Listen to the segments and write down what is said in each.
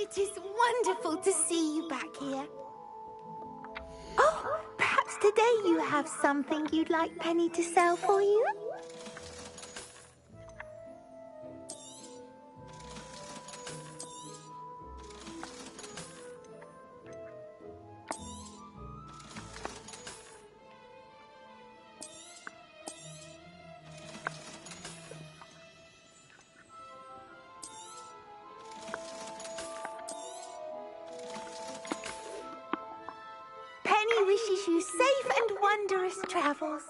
It is wonderful to see you back here. Oh, perhaps today you have something you'd like Penny to sell for you? Penny wishes you safe and wondrous travels.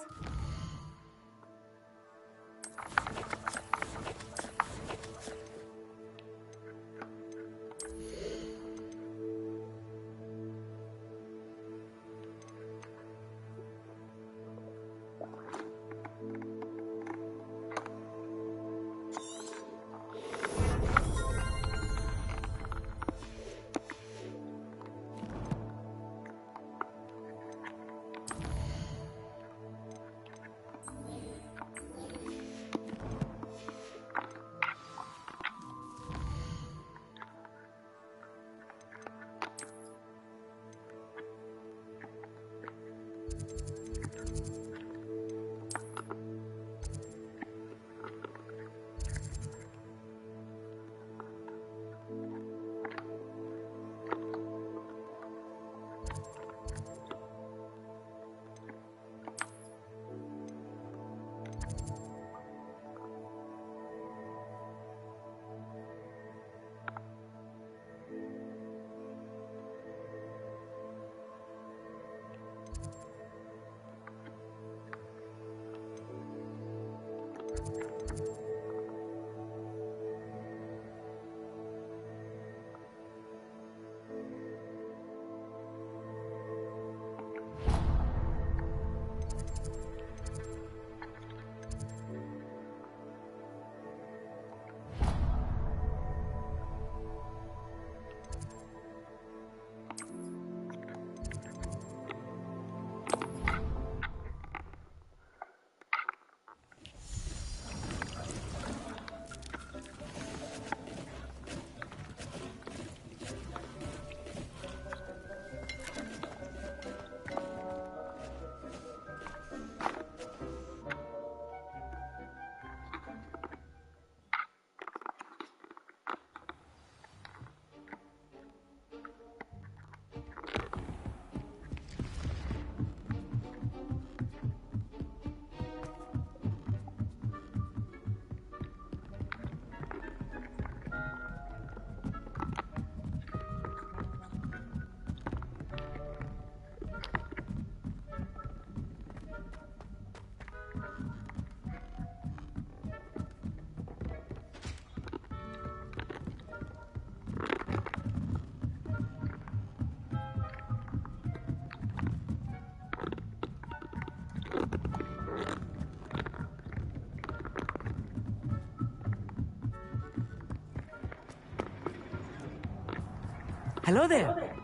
Hello there.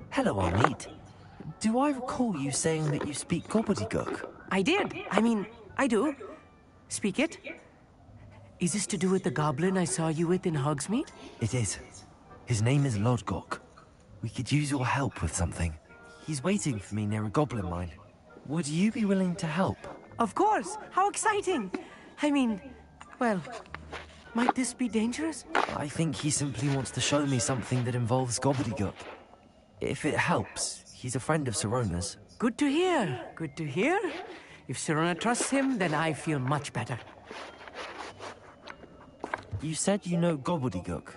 Hello, Amit. Do I recall you saying that you speak gobbledygook? I did. I do. Speak it. Is this to do with the goblin I saw you with in Hogsmeade? It is. His name is Lodgok. We could use your help with something. He's waiting for me near a goblin mine. Would you be willing to help? Of course. How exciting. Well, might this be dangerous? I think he simply wants to show me something that involves gobbledygook. If it helps, he's a friend of Sirona's. Good to hear. Good to hear. If Sirona trusts him, then I feel much better. You said you know gobbledygook,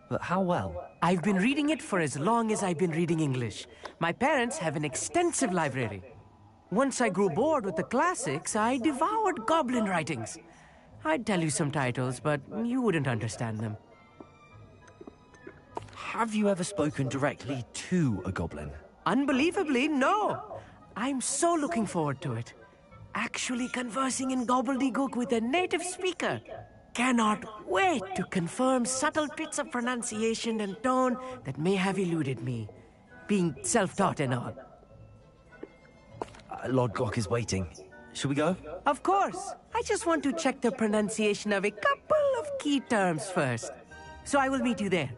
but how well? I've been reading it for as long as I've been reading English. My parents have an extensive library. Once I grew bored with the classics, I devoured goblin writings. I'd tell you some titles, but you wouldn't understand them. Have you ever spoken directly to a goblin? Unbelievably, no. I'm so looking forward to it. Actually conversing in gobbledygook with a native speaker. Cannot wait to confirm subtle bits of pronunciation and tone that may have eluded me, being self-taught and all. Lodgok is waiting. Shall we go? Of course. I just want to check the pronunciation of a couple of key terms first. So I will meet you there.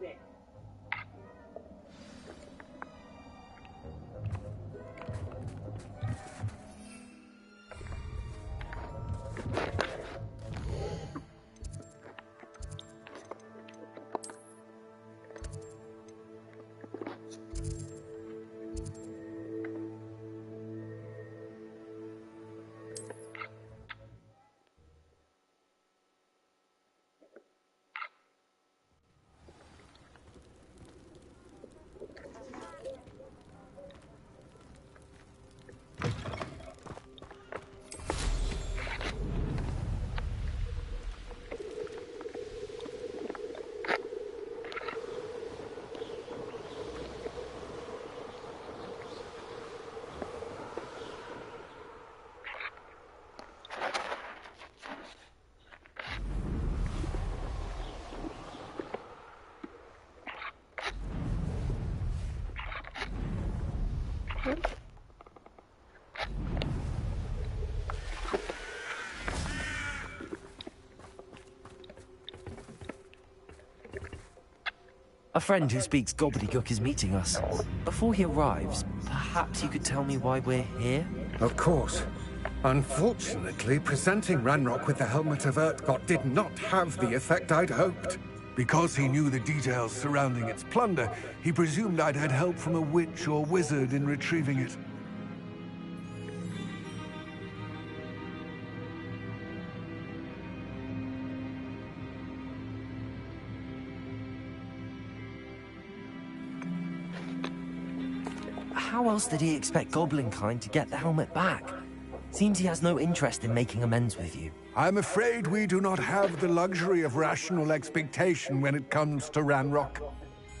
A friend who speaks gobbledygook is meeting us. Before he arrives, perhaps you could tell me why we're here? Of course. Unfortunately, presenting Ranrock with the Helmet of Urtkot did not have the effect I'd hoped. Because he knew the details surrounding its plunder, he presumed I'd had help from a witch or wizard in retrieving it. How else did he expect Goblinkind to get the helmet back? Seems he has no interest in making amends with you. I'm afraid we do not have the luxury of rational expectation when it comes to Ranrock.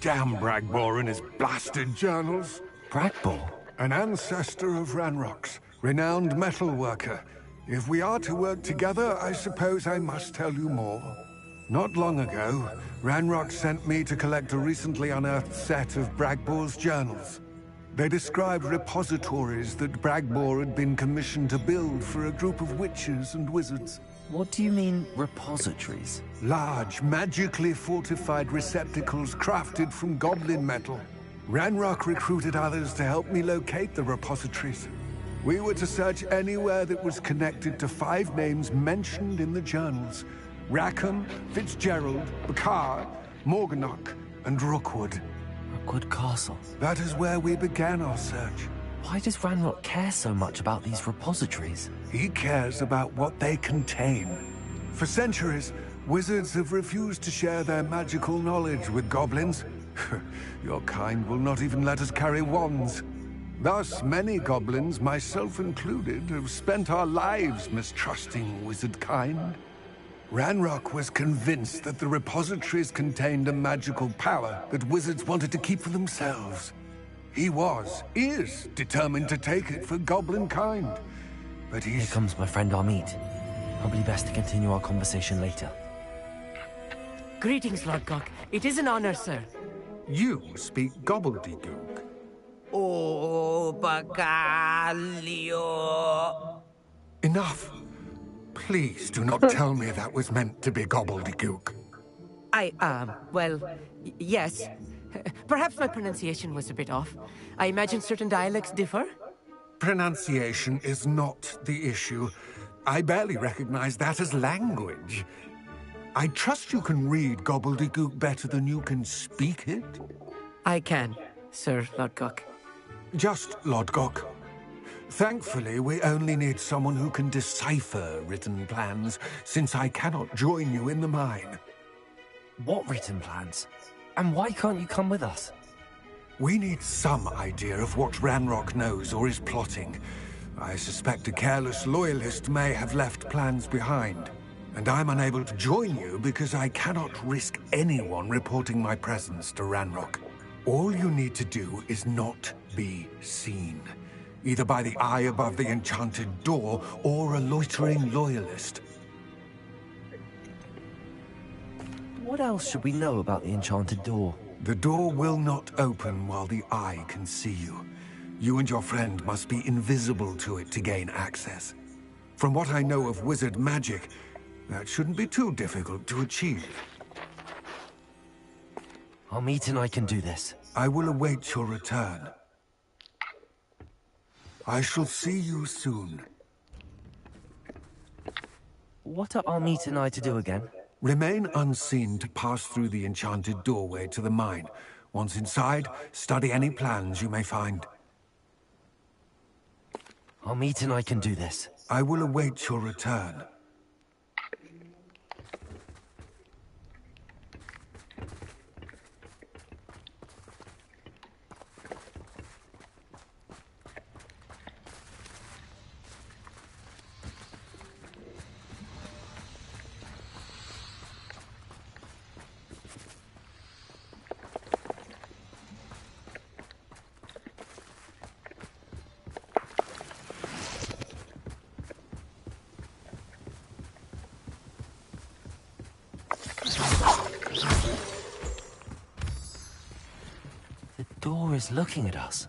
Damn Bragbor and his blasted journals. Bragbor? An ancestor of Ranrock's, renowned metal worker. If we are to work together, I suppose I must tell you more. Not long ago, Ranrock sent me to collect a recently unearthed set of Bragbor's journals. They described repositories that Bragbor had been commissioned to build for a group of witches and wizards. What do you mean, repositories? Large, magically fortified receptacles crafted from goblin metal. Ranrock recruited others to help me locate the repositories. We were to search anywhere that was connected to 5 names mentioned in the journals: Rackham, Fitzgerald, Bakar, Morganach, and Rookwood. Rookwood Castle. That is where we began our search. Why does Ranrock care so much about these repositories? He cares about what they contain. For centuries, wizards have refused to share their magical knowledge with goblins. Your kind will not even let us carry wands. Thus, many goblins, myself included, have spent our lives mistrusting wizard kind. Ranrock was convinced that the repositories contained a magical power that wizards wanted to keep for themselves. He is determined to take it for goblin kind. But Here comes my friend Amit. Probably best to continue our conversation later. Greetings, Lord Gok. It is an honor, sir. You speak gobbledygook. Oh, Bacalio. Enough. Please do not tell me that was meant to be gobbledygook. Well, yes. Perhaps my pronunciation was a bit off. I imagine certain dialects differ? Pronunciation is not the issue. I barely recognize that as language. I trust you can read gobbledygook better than you can speak it? I can, Sir Lord Gok. Just Lord Gok. Thankfully, we only need someone who can decipher written plans, since I cannot join you in the mine. What written plans? And why can't you come with us? We need some idea of what Ranrock knows or is plotting. I suspect a careless loyalist may have left plans behind. And I'm unable to join you because I cannot risk anyone reporting my presence to Ranrock. All you need to do is not be seen. Either by the eye above the enchanted door, or a loitering loyalist. What else should we know about the enchanted door? The door will not open while the eye can see you. You and your friend must be invisible to it to gain access. From what I know of wizard magic, That shouldn't be too difficult to achieve. Armit and I can do this. I will await your return. I shall see you soon. What are Armit and I to do again? Remain unseen to pass through the enchanted doorway to the mine. Once inside, study any plans you may find. Armit and I can do this. I will await your return. The door is looking at us.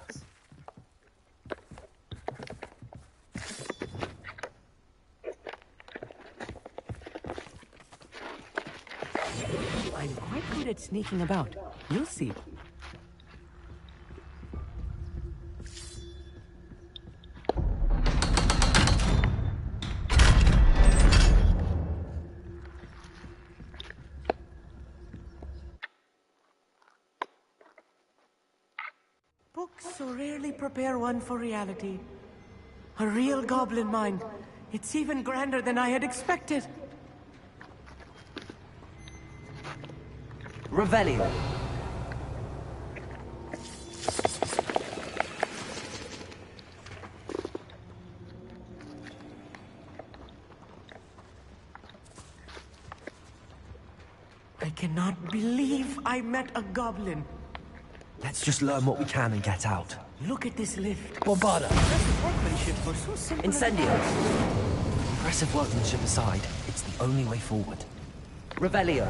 I'm quite good at sneaking about. You'll see. Books so rarely prepare one for reality. A real goblin mind. It's even grander than I had expected. Revelio. I cannot believe I met a goblin. Let's just learn what we can and get out. Look at this lift. Bombarda. Impressive workmanship for so simple. Incendio. Impressive workmanship aside, it's the only way forward. Revelio.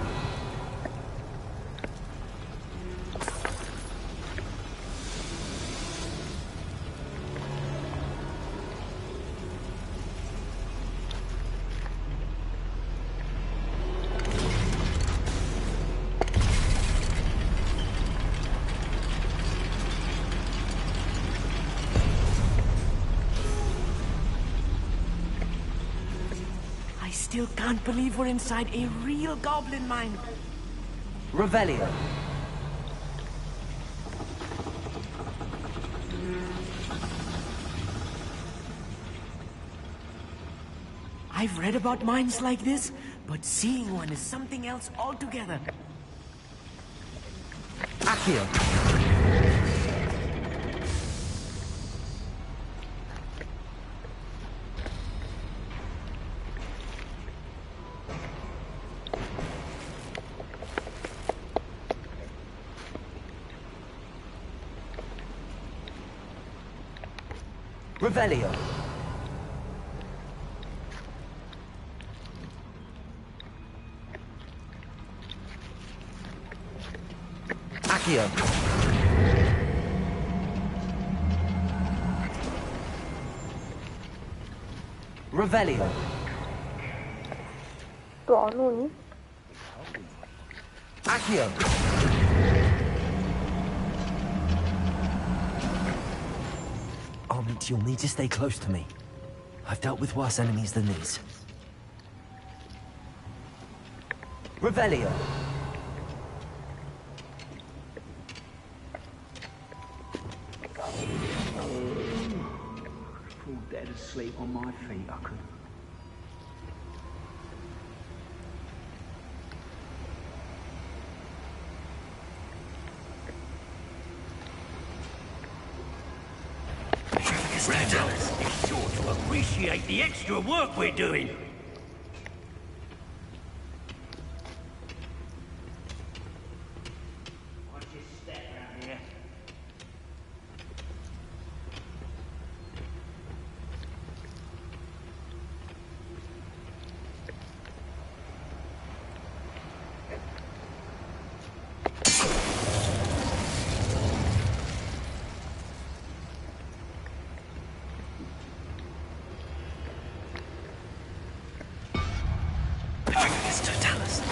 I still can't believe we're inside a real goblin mine. Revelio. I've read about mines like this, but seeing one is something else altogether. Accio. Revelio. Accio. Revelio. 또 안 오니? Accio. Armit, you'll need to stay close to me. I've dealt with worse enemies than these. Revelio. Fall dead asleep on my feet, I could. Randall, be sure to appreciate the extra work we're doing. Watch your step around here. It's Totalis.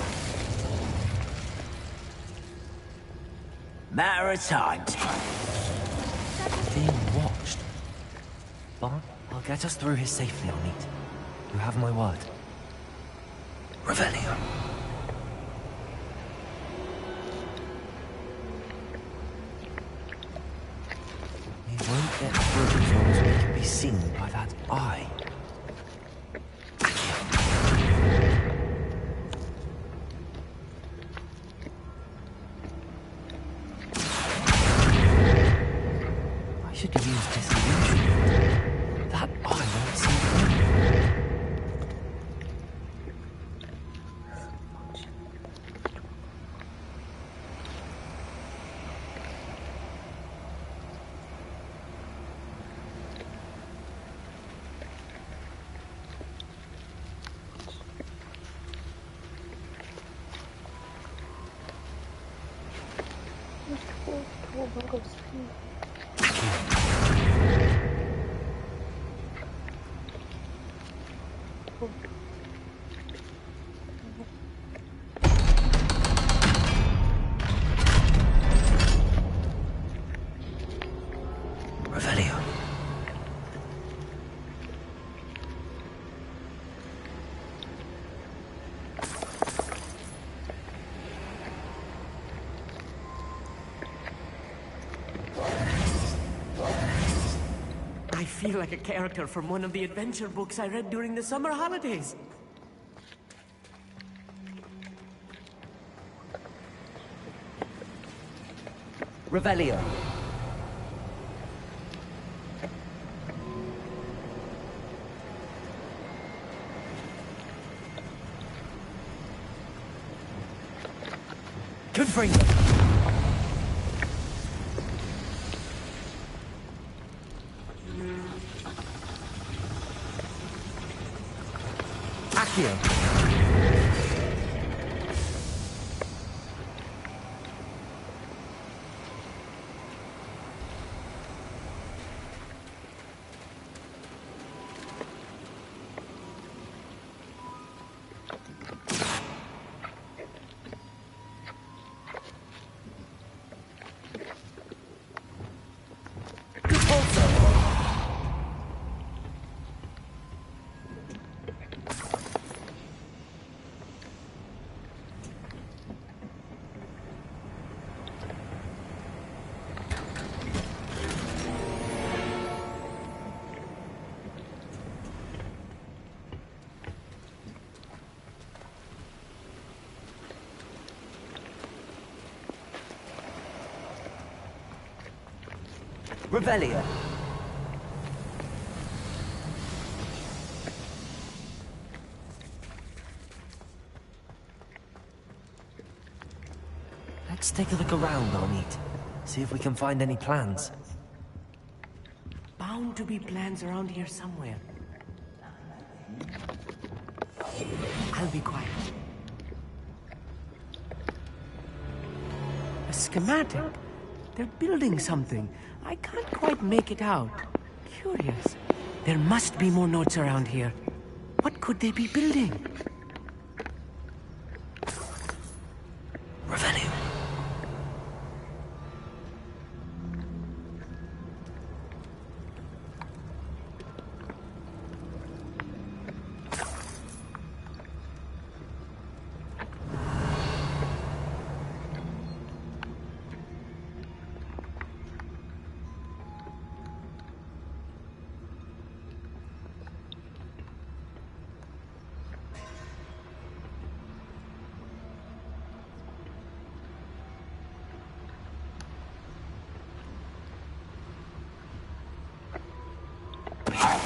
Matter of time. Being watched. But I'll get us through here safely, Amit. You have my word. Revelio. We won't get through as long as we can be seen by that eye. I should use disillusion. That eye won't see me. Revelio. I feel like a character from one of the adventure books I read during the summer holidays. Revelio. Confringo. Accio. Revelio. Let's take a look around, Amit. See if we can find any plans. Bound to be plans around here somewhere. I'll be quiet. A schematic? They're building something. I can't quite make it out. Curious. There must be more notes around here. What could they be building? Revelio.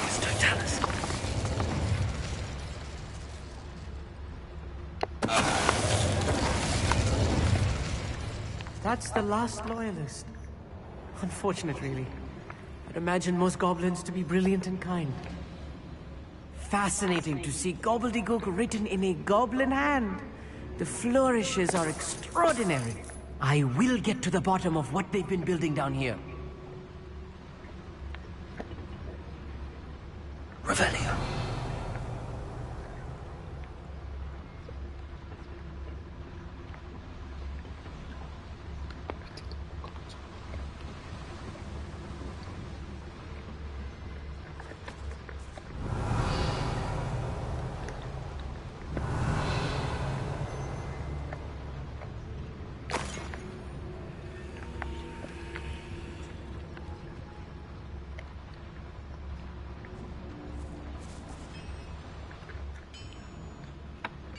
It's Totalis. That's the last loyalist. Unfortunate, really. I'd imagine most goblins to be brilliant and kind. Fascinating to see gobbledygook written in a goblin hand. The flourishes are extraordinary. I will get to the bottom of what they've been building down here. Revelio.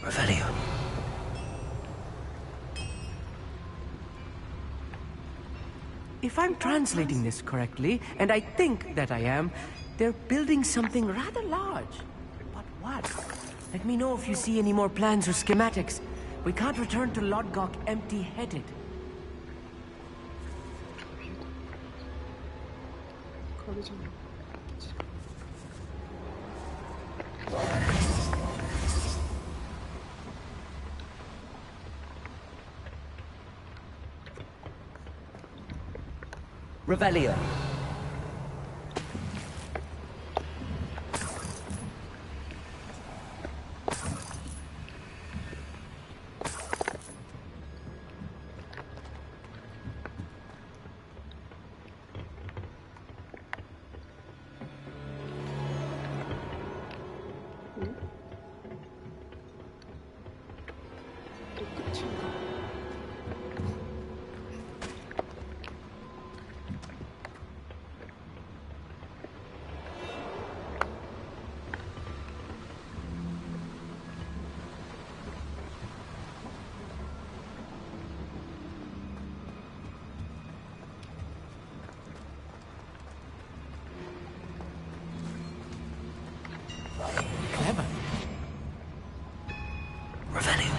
Revelio. If I'm translating this correctly, and I think that I am, they're building something rather large. But what? Let me know if you see any more plans or schematics. We can't return to Lodgok empty-headed. 거기 좀 Revelio. 또 끝인가? Clever. Revelio.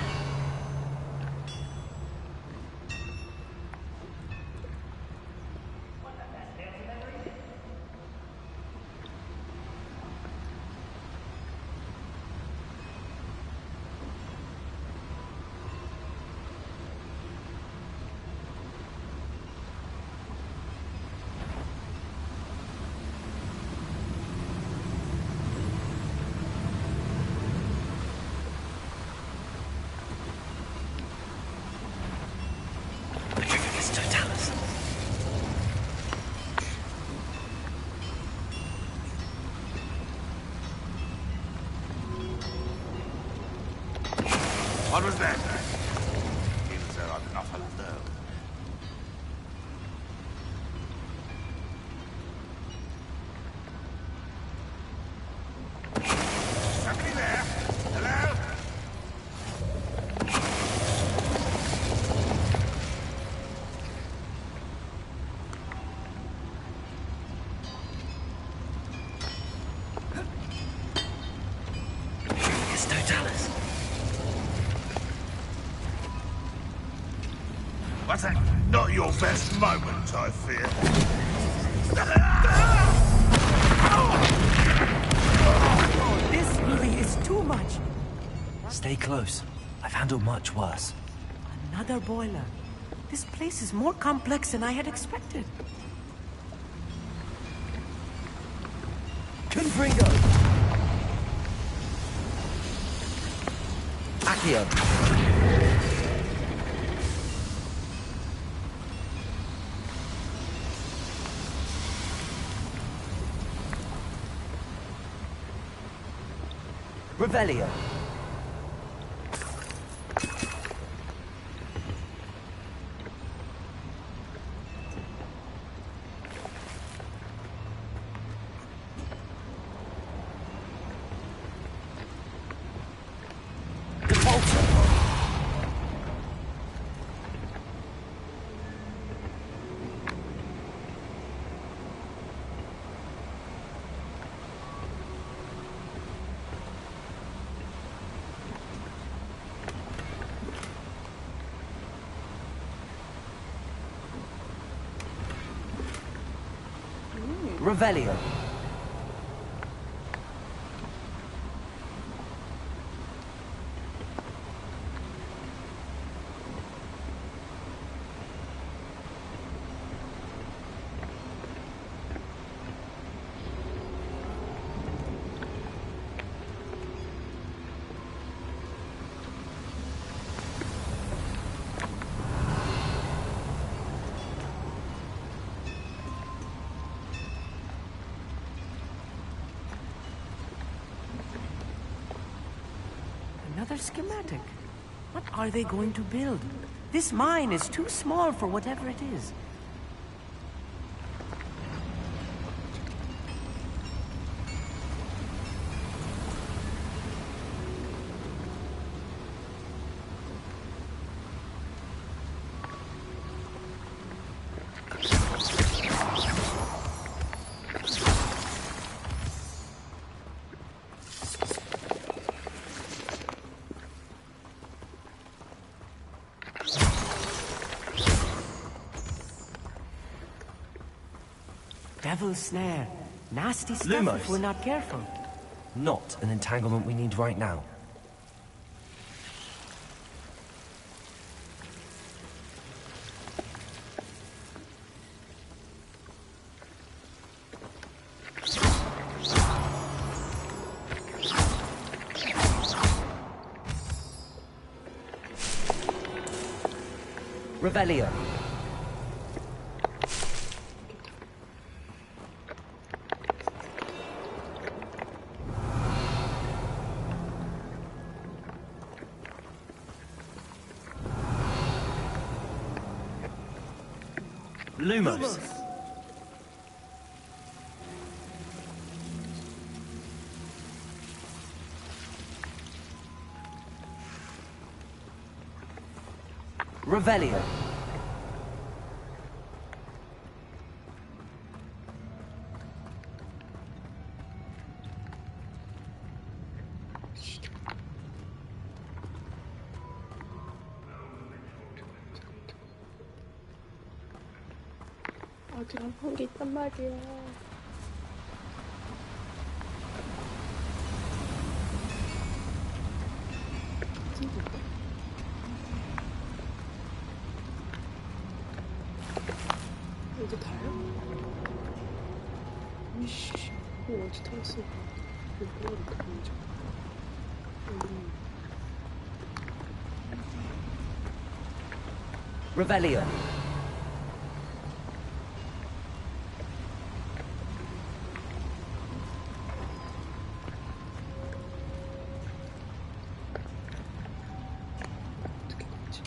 Petrificus Totalis. What was that? Seems there are enough alone. Somebody there? Hello? Petrificus Totalis. What's that? Not your best moment, I fear. This really is too much. Stay close. I've handled much worse. Another boiler. This place is more complex than I had expected. Confringo! Accio. Revelio. Revelio. Another schematic. What are they going to build? This mine is too small for whatever it is. Devil's snare. Nasty stuff Lumos. if we're not careful. Not an entanglement we need right now. Revelio. Lumos. Revelio. 아직 안 한 게 있단 말이야. 이제 다요? 이씨, 이거 어디 타였어? 이거 뭐야, 이렇게 보이죠? Revelio. 어떻게 되지?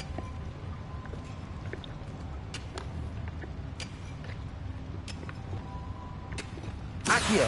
Accio.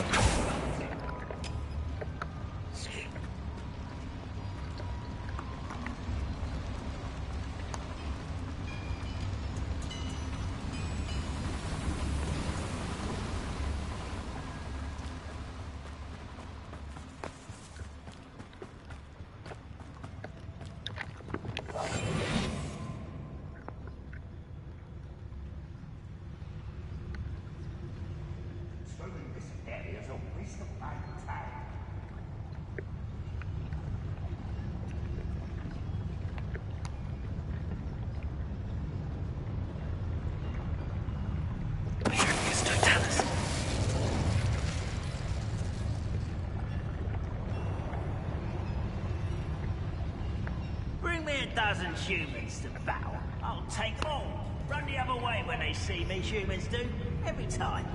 Bring me a dozen humans to battle. I'll take all. Run the other way when they see me, humans do. Every time.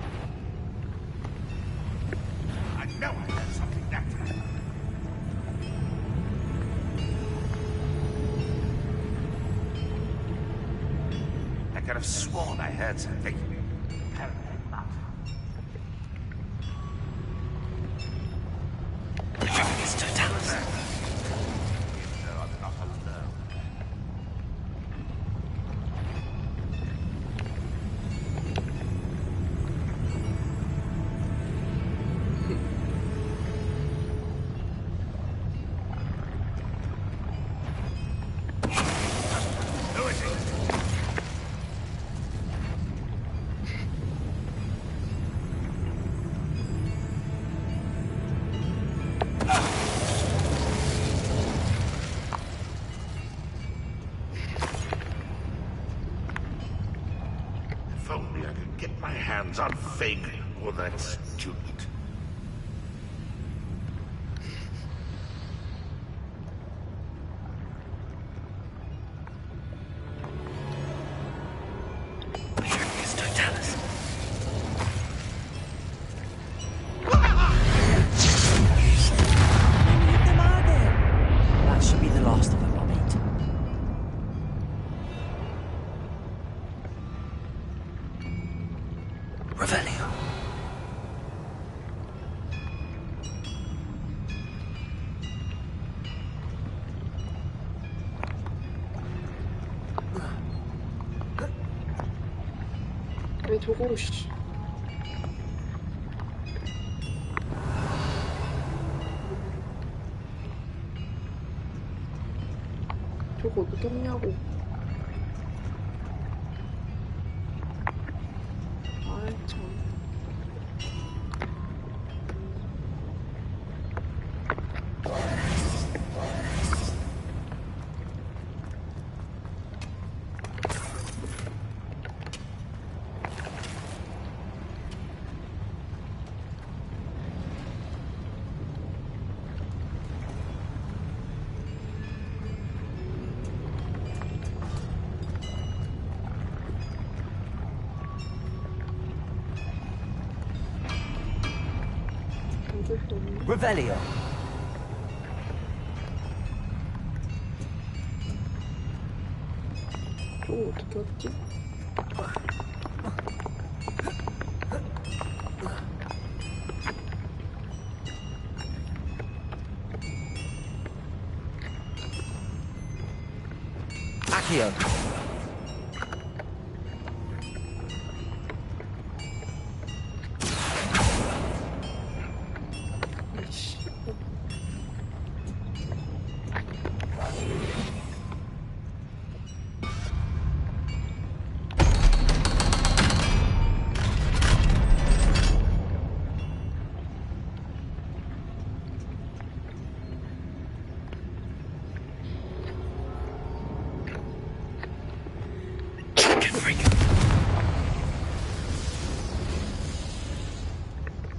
I know I heard something natural. I could have sworn I heard something. Apparently not. It's Totalis. Even though I'm not alone. Who is it? If only I could get my hands on Fig or that student. It's Totalis. That should be the last of them, I'll eat. Revelio. 왜 저거로, 씨. 저거 어디 꼈냐고. 아이, 참. Revelio. 어떻게 왔지? Accio.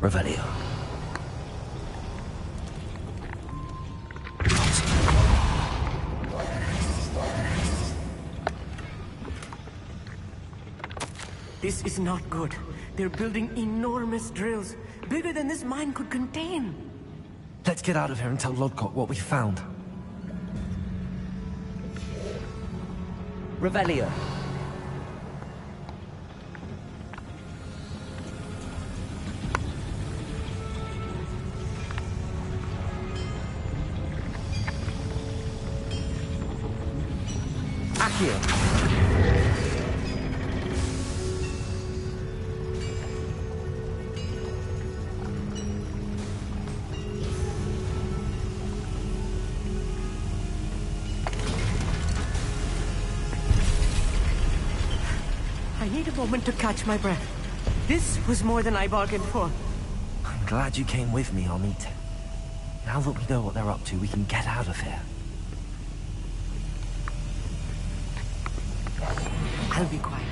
Revelio. This is not good. They're building enormous drills, bigger than this mine could contain. Let's get out of here and tell Lodgok what we found. Revelio. Accio. I need a moment to catch my breath. This was more than I bargained for. I'm glad you came with me, Amit. Now that we know what they're up to, we can get out of here. I'll be quiet.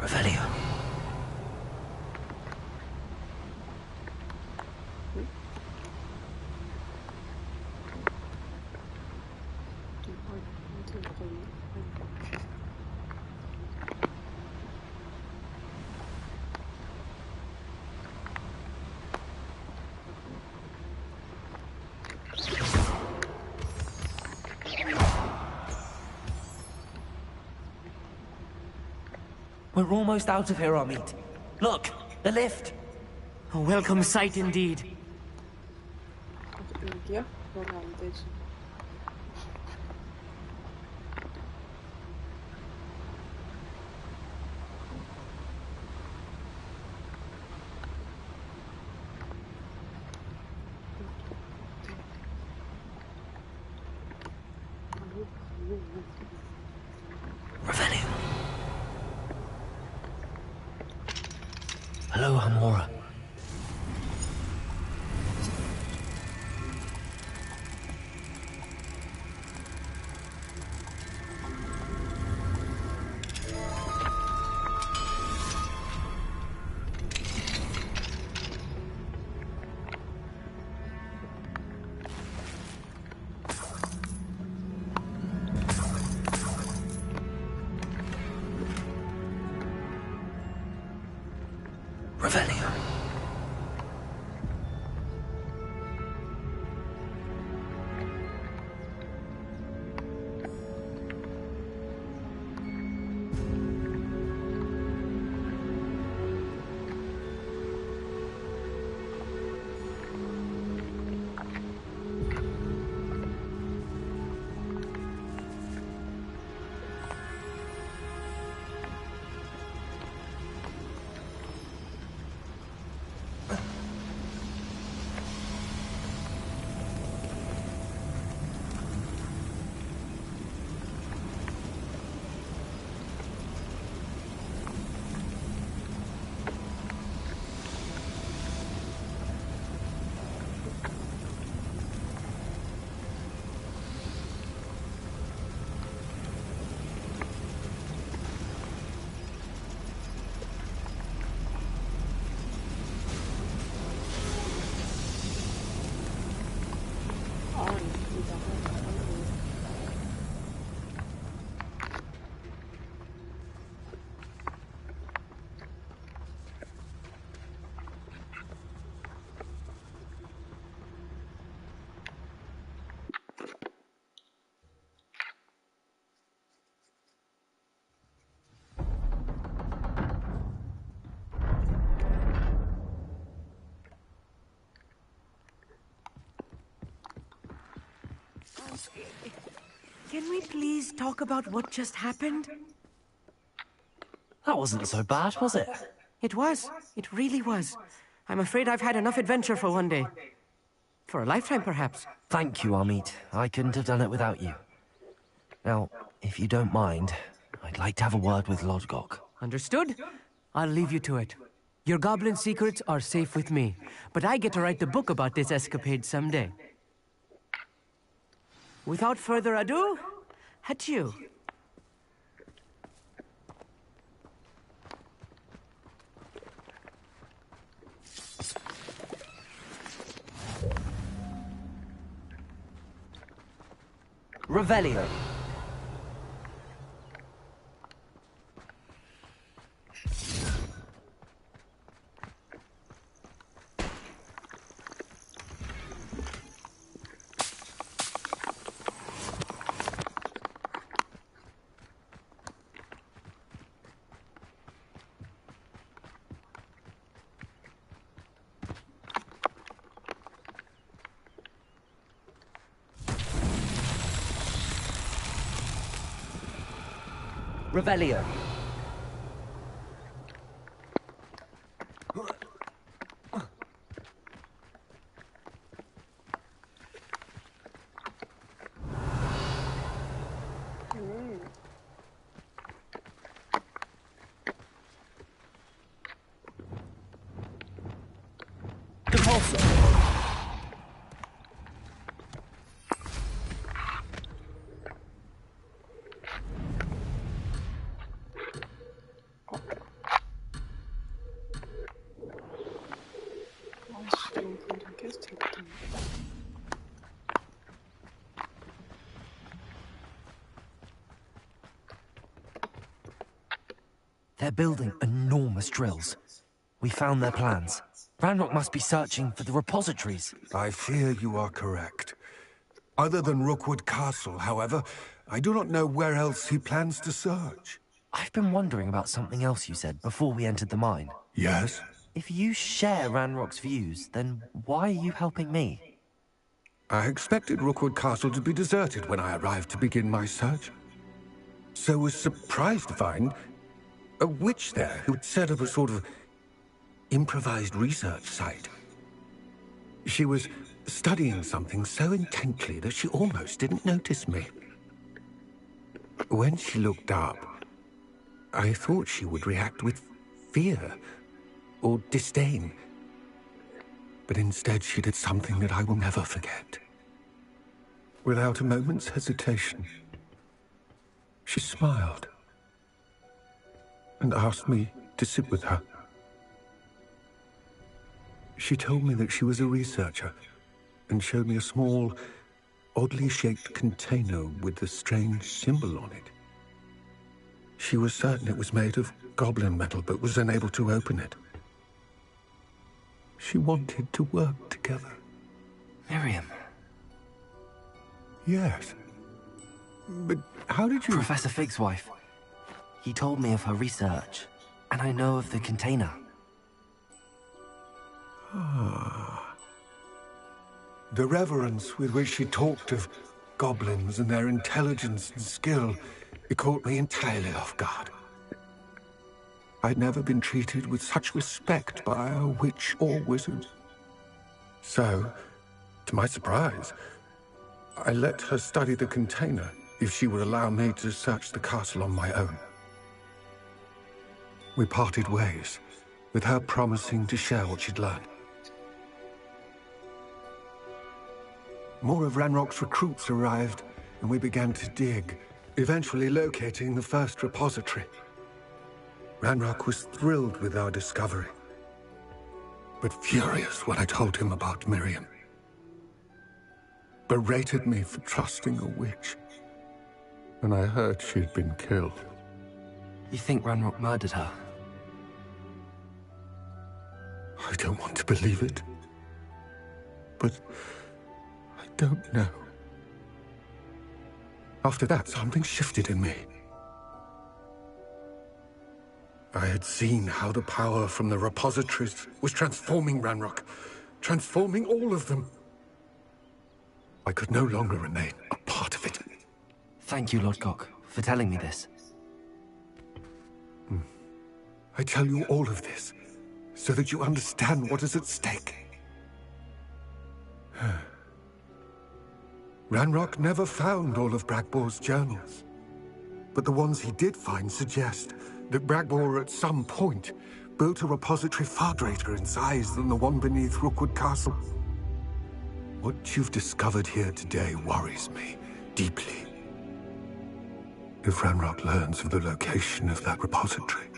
Revelio. We're almost out of here, Amit. Look, the lift. A welcome sight indeed. 여기야? 그러면 안 되지. Revelio. Hello, Amora. Revelio. Can we please talk about what just happened? That wasn't so bad, was it? It was. It really was. I'm afraid I've had enough adventure for one day. For a lifetime, perhaps. Thank you, Amit. I couldn't have done it without you. Now, if you don't mind, I'd like to have a word with Lodgok. Understood? I'll leave you to it. Your goblin secrets are safe with me, but I get to write the book about this escapade someday. Without further ado, adieu. Revelio. Revelio. Compulso. They're building enormous drills. We found their plans. Ranrock must be searching for the repositories. I fear you are correct. Other than Rookwood Castle, however, I do not know where else he plans to search. I've been wondering about something else you said before we entered the mine. Yes? If you share Ranrock's views, then why are you helping me? I expected Rookwood Castle to be deserted when I arrived to begin my search. So was surprised to find a witch there who had set up a sort of improvised research site. She was studying something so intently that she almost didn't notice me. When she looked up, I thought she would react with fear or disdain. But instead she did something that I will never forget. Without a moment's hesitation, she smiled and asked me to sit with her. She told me that she was a researcher and showed me a small, oddly shaped container with a strange symbol on it. She was certain it was made of goblin metal, but was unable to open it. She wanted to work together. Miriam. Yes. But how did you... Professor Fig's wife. He told me of her research, and I know of the container. Ah. The reverence with which she talked of goblins and their intelligence and skill, it caught me entirely off guard. I'd never been treated with such respect by a witch or wizard. So, to my surprise, I let her study the container if she would allow me to search the castle on my own. We parted ways, with her promising to share what she'd learned. More of Ranrock's recruits arrived, and we began to dig, eventually locating the first repository. Ranrock was thrilled with our discovery, but furious when I told him about Miriam. Berated me for trusting a witch, and I heard she'd been killed. You think Ranrock murdered her? I don't want to believe it, but I don't know. After that, something shifted in me. I had seen how the power from the repositories was transforming Ranrock, transforming all of them. I could no longer remain a pawn Thank you, Lord Gok, for telling me this. I tell you all of this so that you understand what is at stake. Ranrock never found all of Bragbor's journals, but the ones he did find suggest that Bragbor at some point built a repository far greater in size than the one beneath Rookwood Castle. What you've discovered here today worries me deeply. If Ranrock learns of the location of that repository,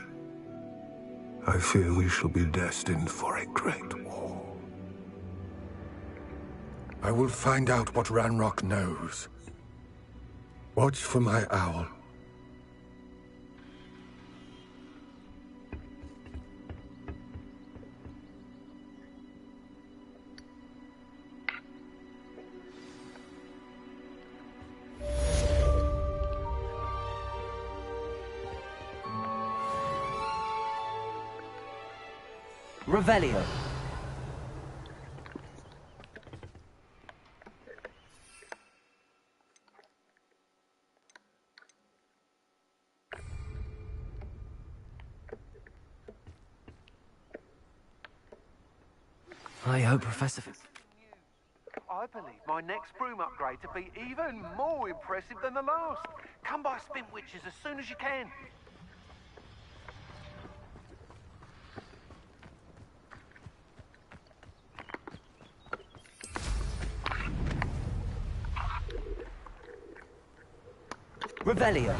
I fear we shall be destined for a great war. I will find out what Ranrock knows. Watch for my owl. Revelio. I hope Professor... I believe my next broom upgrade to be even more impressive than the last. Come by Spintwitches as soon as you can. Revelio.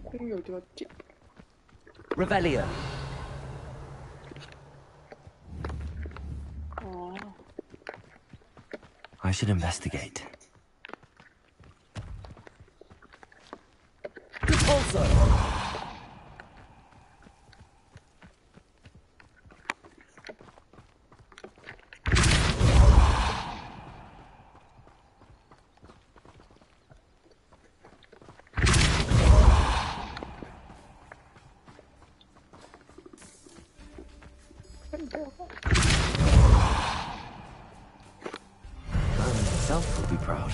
콩이 어디 갔지? Revelio. I should investigate. Repulsor. Merlin himself will be proud.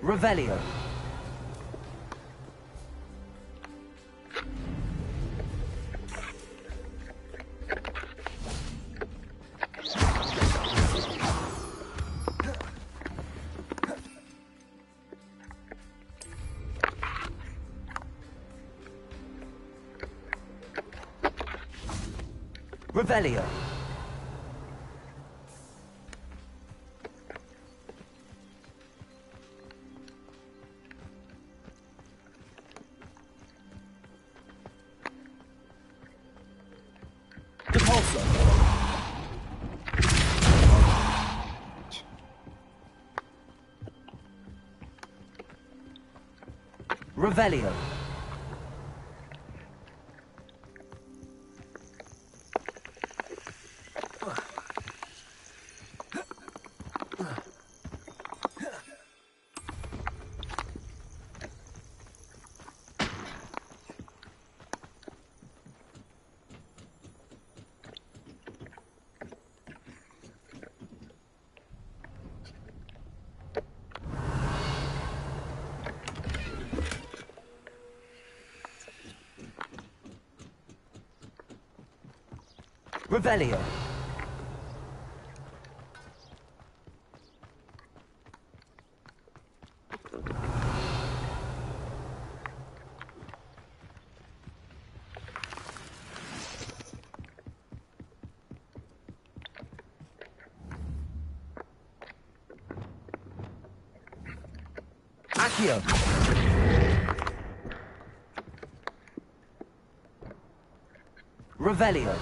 Revelio. Revelio. Depulso. Revelio. Revelio. Accio. Revelio.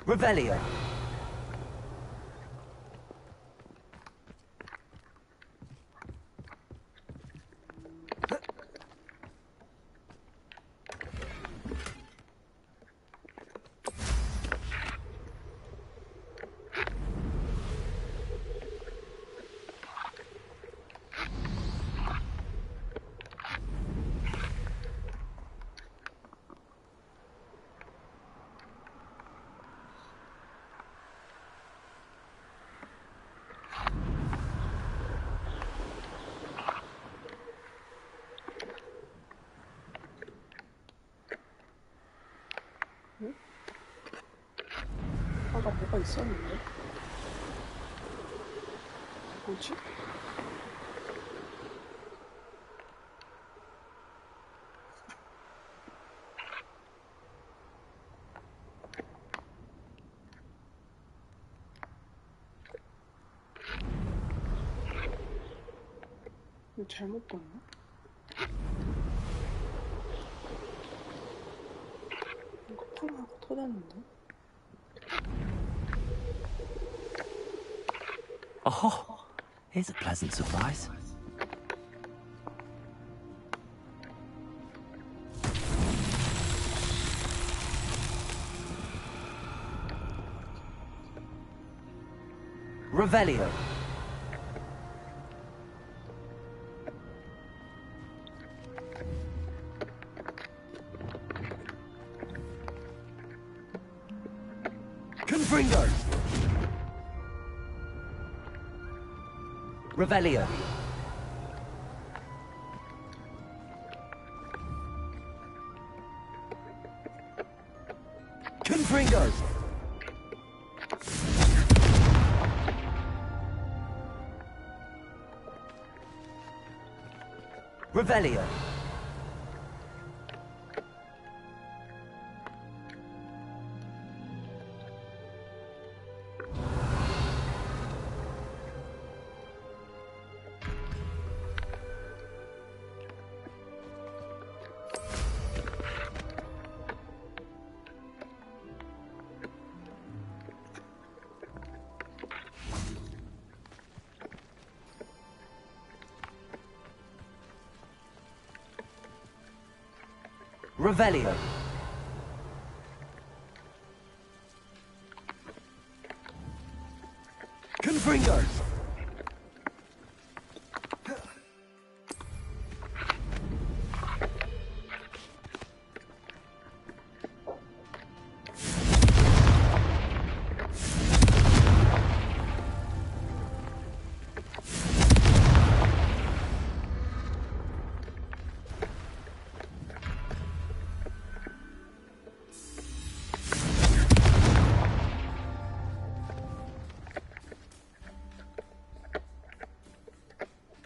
Revelio. 아까 뭐가 있었는데? 뭐지? 이거 잘못 봤나? 이거 팡하고 터졌는데? Oh, here's a pleasant surprise. Revelio. Confringo. Revelio. Confringo. Revelio. Revelio. Confringo.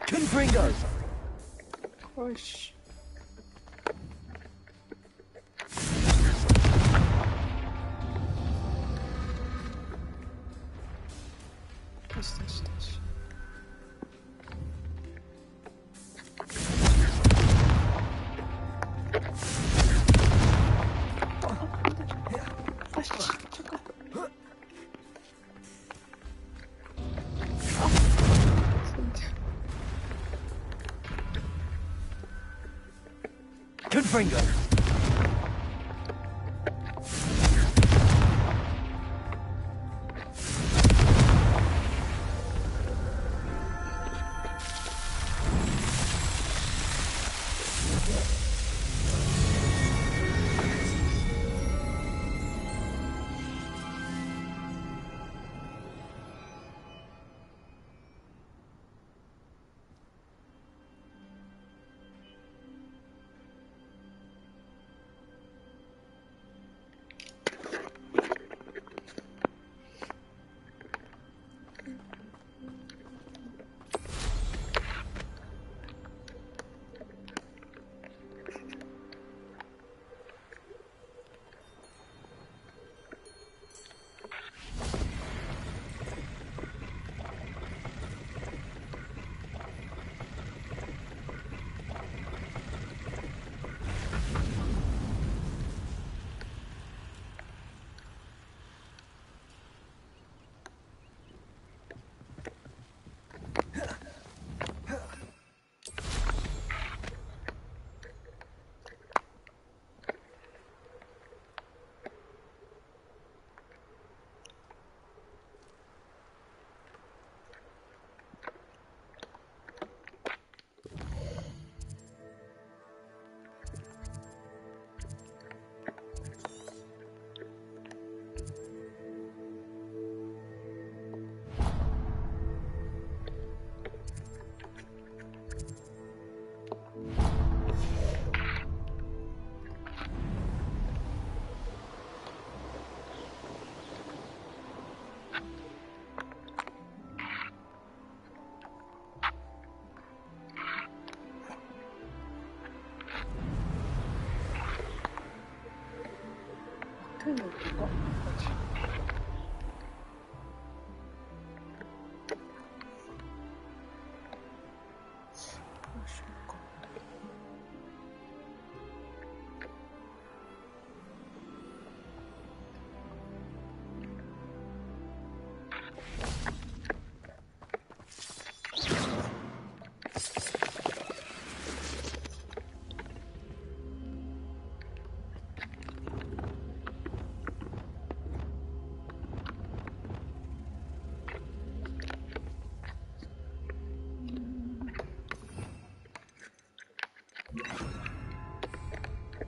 Confringo. 어이씨. 다시. 아씨, 잠깐. Confringo.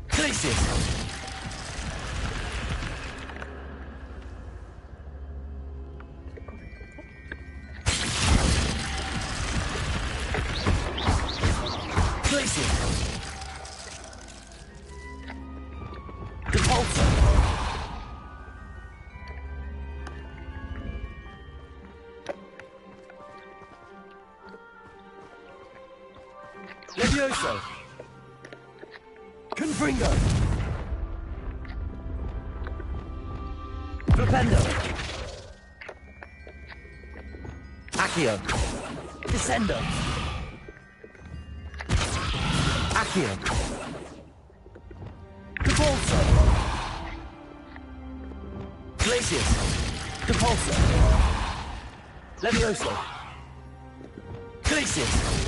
Places! Places! Repulsor! Levioso! Confringo! Flipendo! Accio! Descendo! Accio! Repulsor! Glacius! Repulsor! Levioso! Glacius!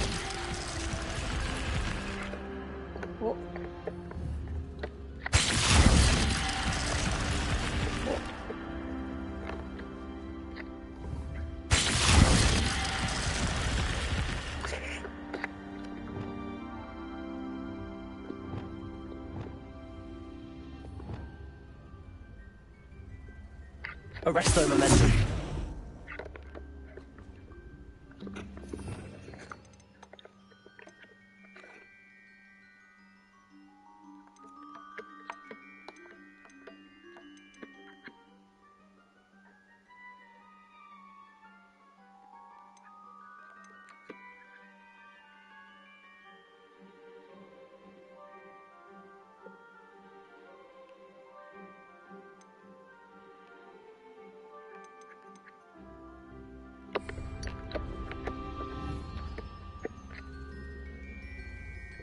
Arresto momentum.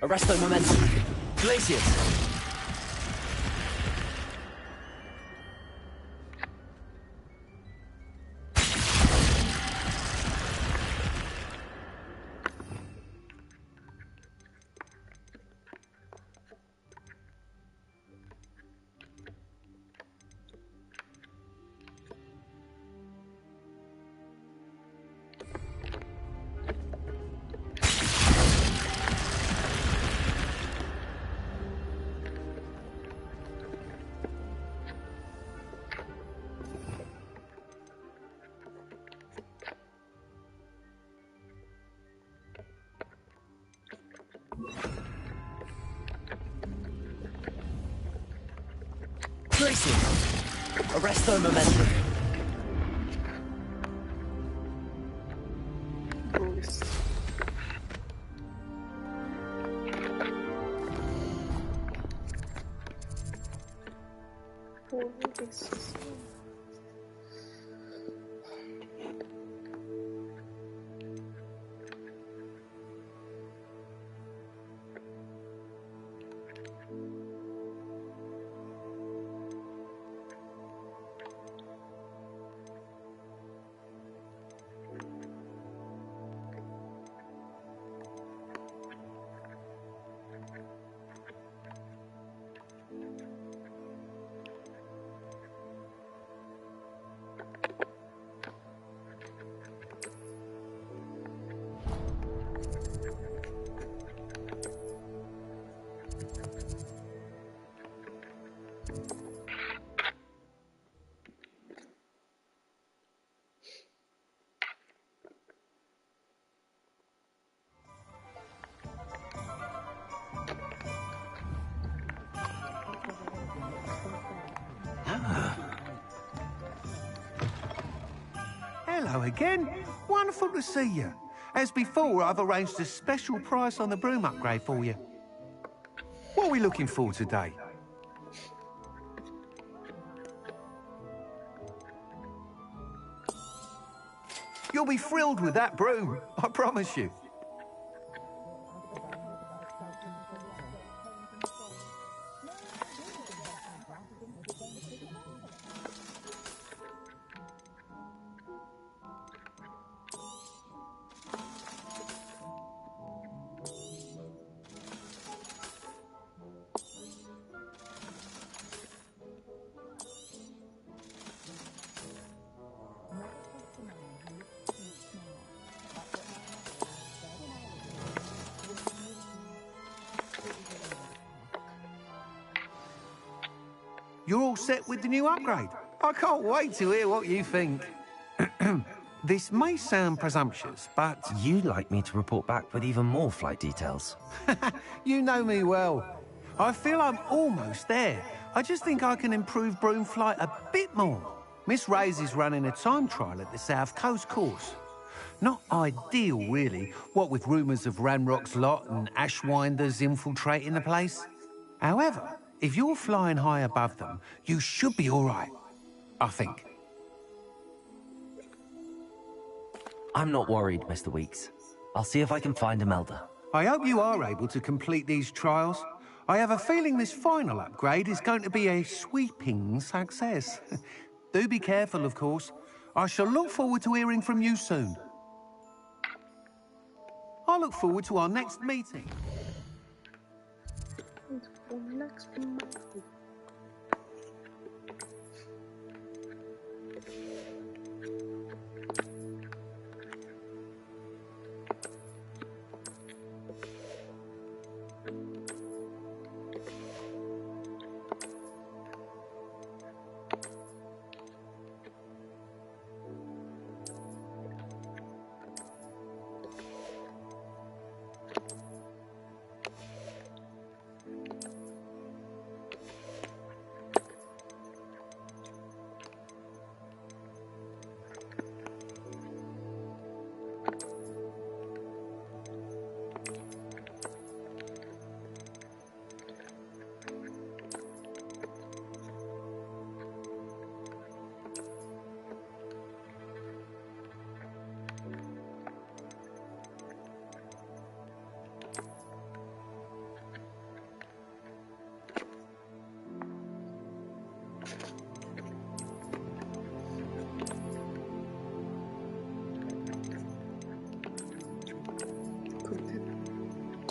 Arresto momentum. Glacius. Places. Arresto momentum. Hello again. Wonderful to see you. As before, I've arranged a special price on the broom upgrade for you. What are we looking for today? You'll be thrilled with that broom, I promise you. You're all set with the new upgrade. I can't wait to hear what you think. This may sound presumptuous, but You'd like me to report back with even more flight details. you know me well. I feel I'm almost there. I just think I can improve broom flight a bit more. Miss Ray's is running a time trial at the South Coast course. Not ideal, really, what with rumours of Ranrock's lot and Ashwinders infiltrating the place. However, if you're flying high above them, you should be all right, I think. I'm not worried, Mr. Weeks. I'll see if I can find Imelda. I hope you are able to complete these trials. I have a feeling this final upgrade is going to be a sweeping success. Do be careful, of course. I shall look forward to hearing from you soon. I look forward to our next meeting. Next month.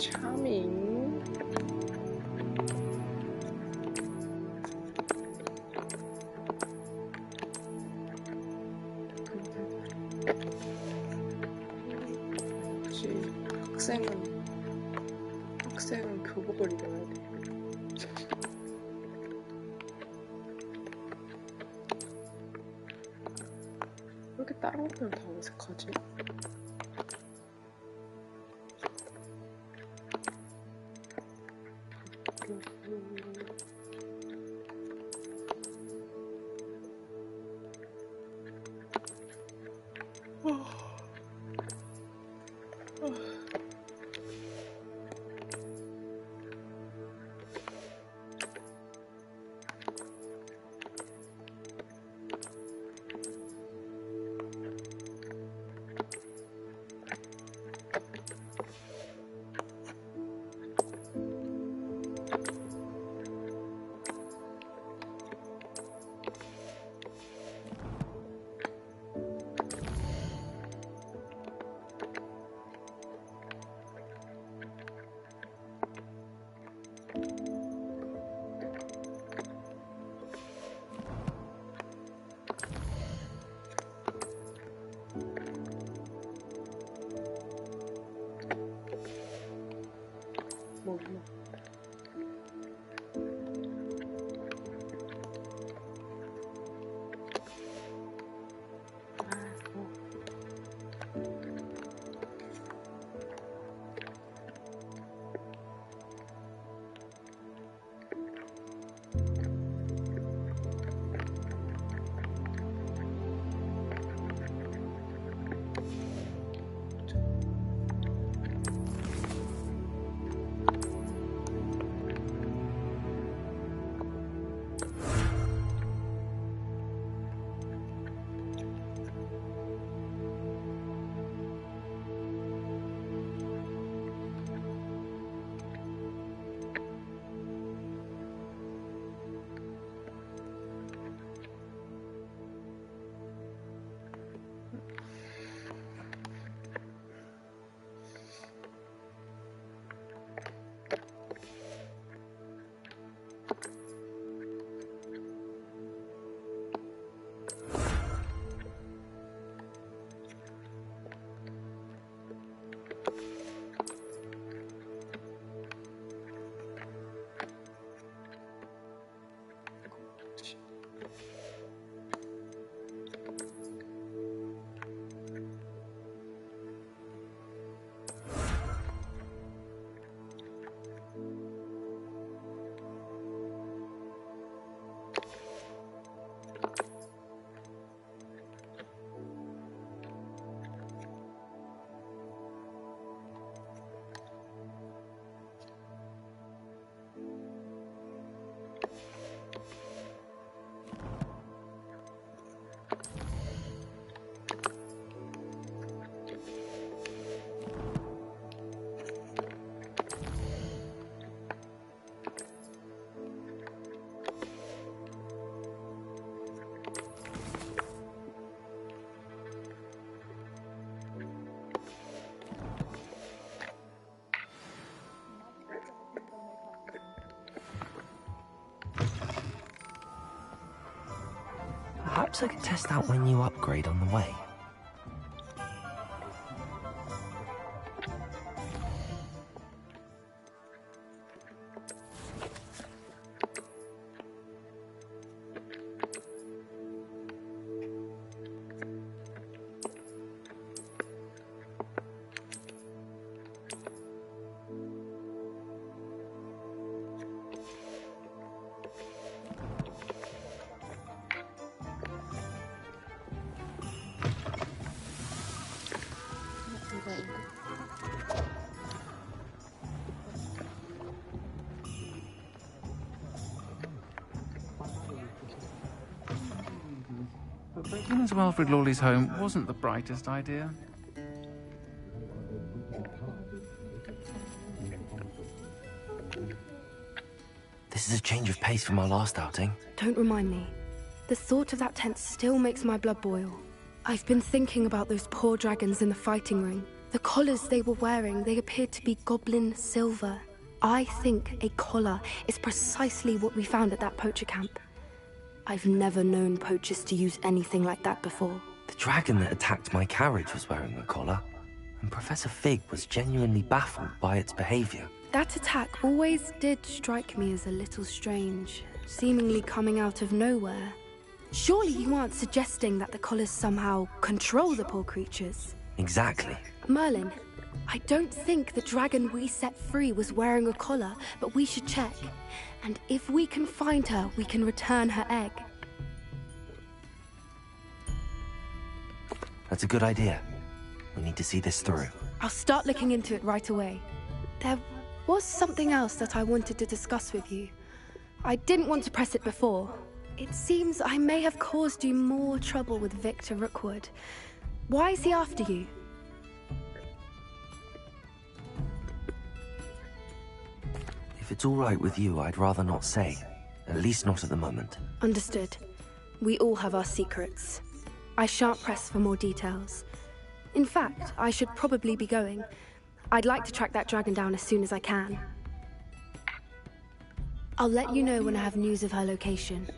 차밍. 혹시 학생은 교복을 입어야 돼. 왜 이렇게 다른 것들은 다 어색하지? 몰라. Perhaps I could test out my new upgrade on the way. But breaking into Alfred Lawley's home wasn't the brightest idea. This is a change of pace from our last outing. Don't remind me. The thought of that tent still makes my blood boil. I've been thinking about those poor dragons in the fighting ring. The collars they were wearing, they appeared to be goblin silver. I think a collar is precisely what we found at that poacher camp. I've never known poachers to use anything like that before. The dragon that attacked my carriage was wearing a collar, and Professor Fig was genuinely baffled by its behavior. That attack always did strike me as a little strange, seemingly coming out of nowhere. Surely you aren't suggesting that the collars somehow control the poor creatures? Exactly. Merlin, I don't think the dragon we set free was wearing a collar, but we should check. And if we can find her, we can return her egg. That's a good idea. We need to see this through. I'll start looking into it right away. There was something else that I wanted to discuss with you. I didn't want to press it before. It seems I may have caused you more trouble with Victor Rookwood. Why is he after you? If it's all right with you, I'd rather not say. At least not at the moment. Understood. We all have our secrets. I shan't press for more details. In fact, I should probably be going. I'd like to track that dragon down as soon as I can. I'll let you know when I have news of her location.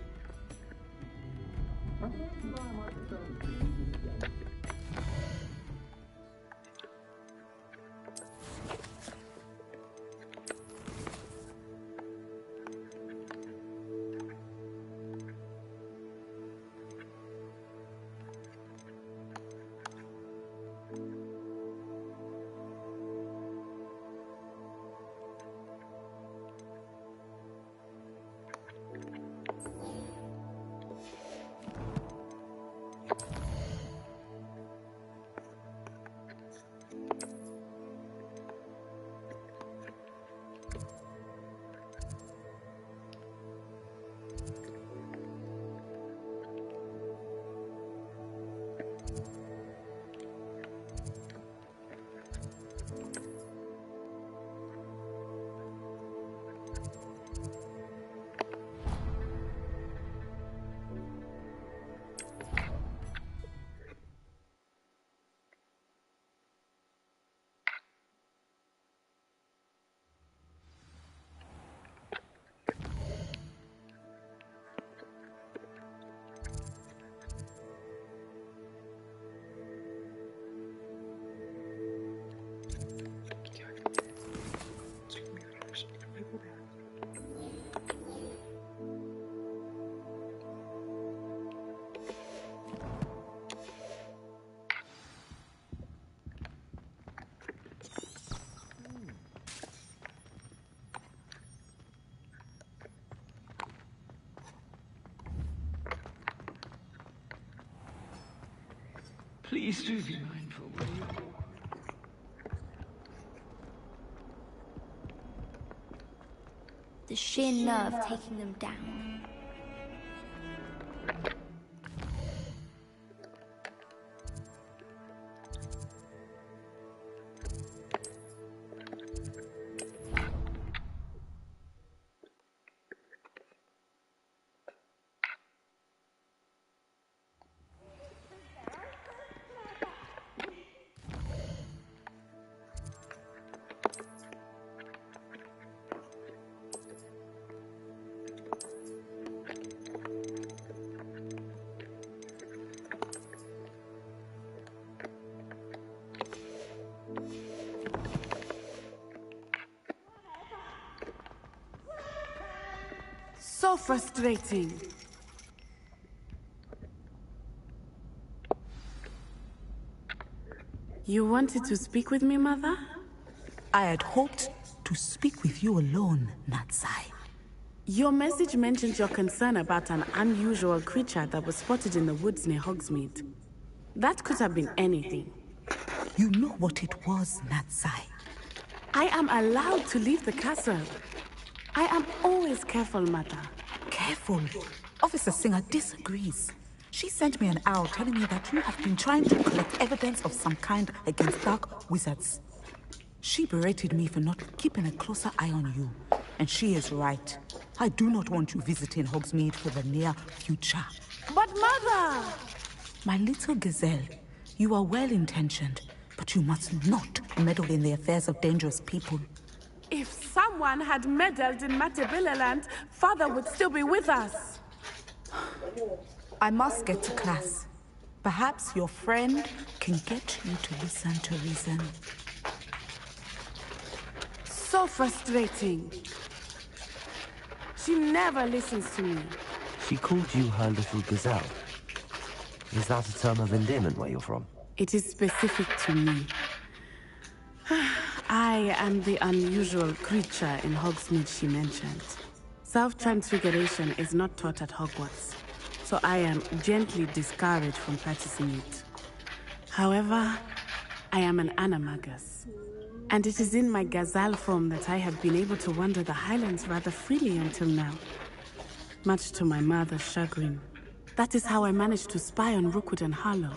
Please do be mindful where you walk. The sheer nerve taking them down. So frustrating. You wanted to speak with me, Mother? I had hoped to speak with you alone, Natsai. Your message mentioned your concern about an unusual creature that was spotted in the woods near Hogsmeade. That could have been anything. You know what it was, Natsai. I am allowed to leave the castle. I am always careful, Mother. Careful? Officer Singer disagrees. She sent me an owl telling me that you have been trying to collect evidence of some kind against dark wizards. She berated me for not keeping a closer eye on you. And she is right. I do not want you visiting Hogsmeade for the near future. But Mother! My little gazelle, you are well-intentioned, but you must not meddle in the affairs of dangerous people. If someone had meddled in Matabeleland, Father would still be with us. I must get to class. Perhaps your friend can get you to listen to reason. So frustrating. She never listens to me. She called you her little gazelle. Is that a term of endearment where you're from? It is specific to me. I am the unusual creature in Hogsmeade she mentioned. Self-transfiguration is not taught at Hogwarts, so I am gently discouraged from practicing it. However, I am an animagus, and it is in my gazelle form that I have been able to wander the Highlands rather freely until now. Much to my mother's chagrin. That is how I managed to spy on Rookwood and Harlow.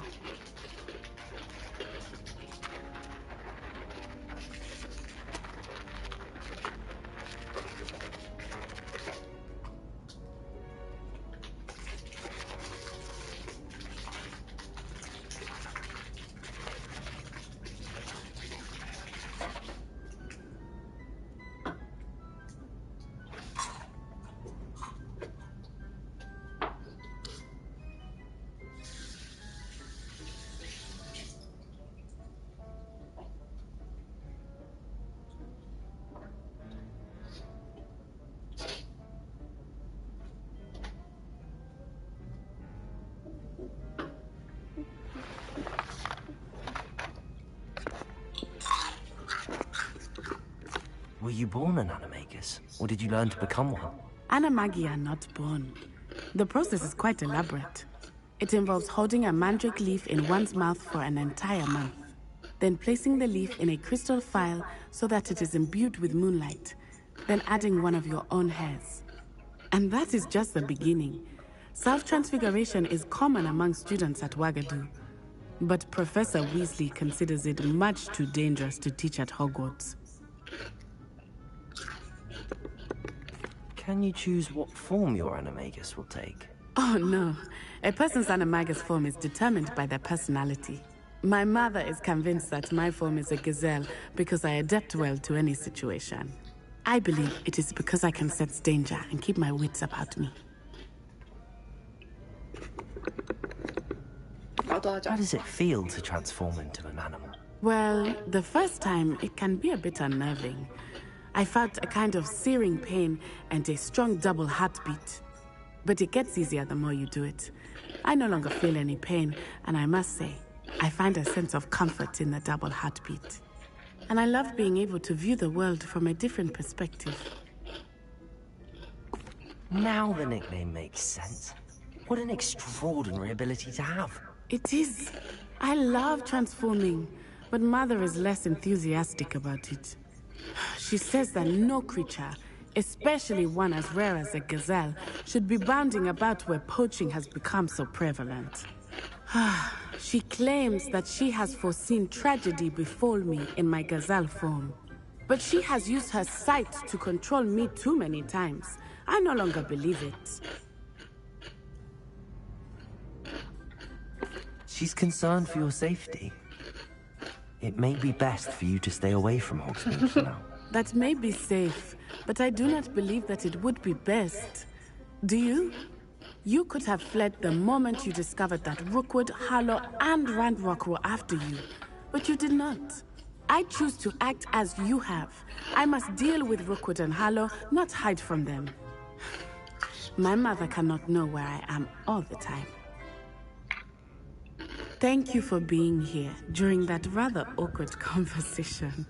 Were you born an animagus, or did you learn to become one? Animagi are not born. The process is quite elaborate. It involves holding a mandrake leaf in one's mouth for an entire month, then placing the leaf in a crystal phial so that it is imbued with moonlight, then adding one of your own hairs. And that is just the beginning. Self-transfiguration is common among students at Wagadu, but Professor Weasley considers it much too dangerous to teach at Hogwarts. Can you choose what form your animagus will take? Oh no, a person's animagus form is determined by their personality. My mother is convinced that my form is a gazelle because I adapt well to any situation. I believe it is because I can sense danger and keep my wits about me. How does it feel to transform into an animal? Well, the first time it can be a bit unnerving. I felt a kind of searing pain and a strong double heartbeat. But it gets easier the more you do it. I no longer feel any pain, and I must say, I find a sense of comfort in the double heartbeat. And I love being able to view the world from a different perspective. Now the nickname makes sense. What an extraordinary ability to have. It is. I love transforming, but Mother is less enthusiastic about it. She says that no creature, especially one as rare as a gazelle, should be bounding about where poaching has become so prevalent. She claims that she has foreseen tragedy befall me in my gazelle form. But she has used her sight to control me too many times. I no longer believe it. She's concerned for your safety. It may be best for you to stay away from Hogsmeade for now. That may be safe, but I do not believe that it would be best. Do you? You could have fled the moment you discovered that Rookwood, Harlow, and Ranrock were after you, but you did not. I choose to act as you have. I must deal with Rookwood and Harlow, not hide from them. My mother cannot know where I am all the time. Thank you for being here during that rather awkward conversation.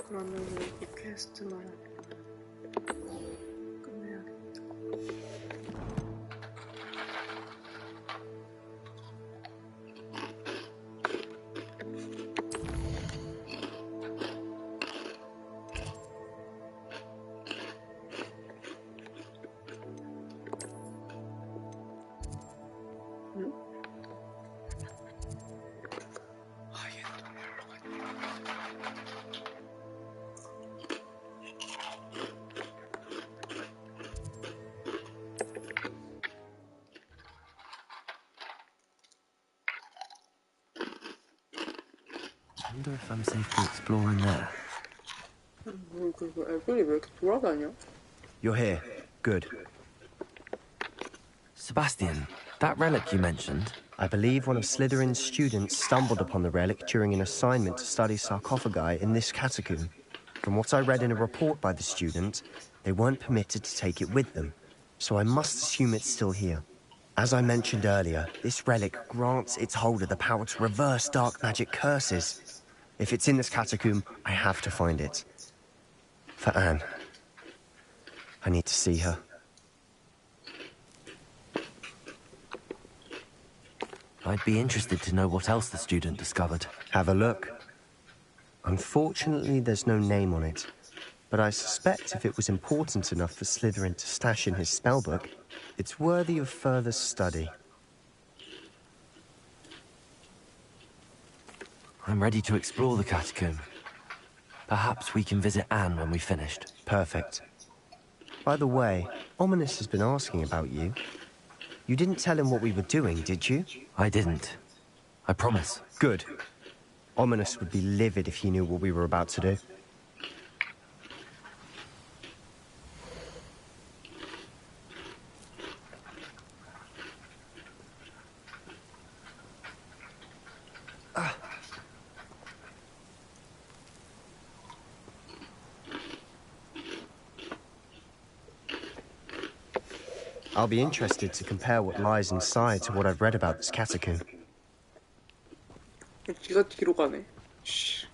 그러면 이 퀘스트만 끝내야겠다. 응? I wonder if I'm safe to explore in there. 애들이 왜 이렇게 돌아다녀? You're here. Good. Sebastian, that relic you mentioned? I believe one of Slytherin's students stumbled upon the relic during an assignment to study sarcophagi in this catacomb. From what I read in a report by the student, they weren't permitted to take it with them, so I must assume it's still here. As I mentioned earlier, this relic grants its holder the power to reverse dark magic curses. If it's in this catacomb, I have to find it. For Anne. I need to see her. I'd be interested to know what else the student discovered. Have a look. Unfortunately, there's no name on it, but I suspect if it was important enough for Slytherin to stash in his spellbook, it's worthy of further study. I'm ready to explore the catacomb. Perhaps we can visit Anne when we've finished. Perfect. By the way, Ominis has been asking about you. You didn't tell him what we were doing, did you? I didn't. I promise. Good. Ominis would be livid if he knew what we were about to do. I'll be interested to compare what lies inside to what I've read about this catacomb. 지가 뒤로 가네. 씨.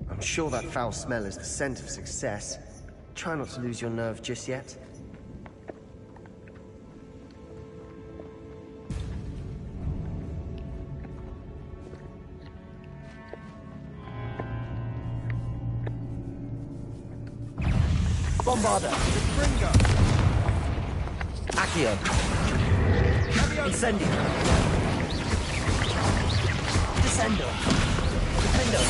I'm sure that foul smell is the scent of success. Try not to lose your nerve just yet. Bombarder! Springer! Accio! Incendio! Descendo! Defendo!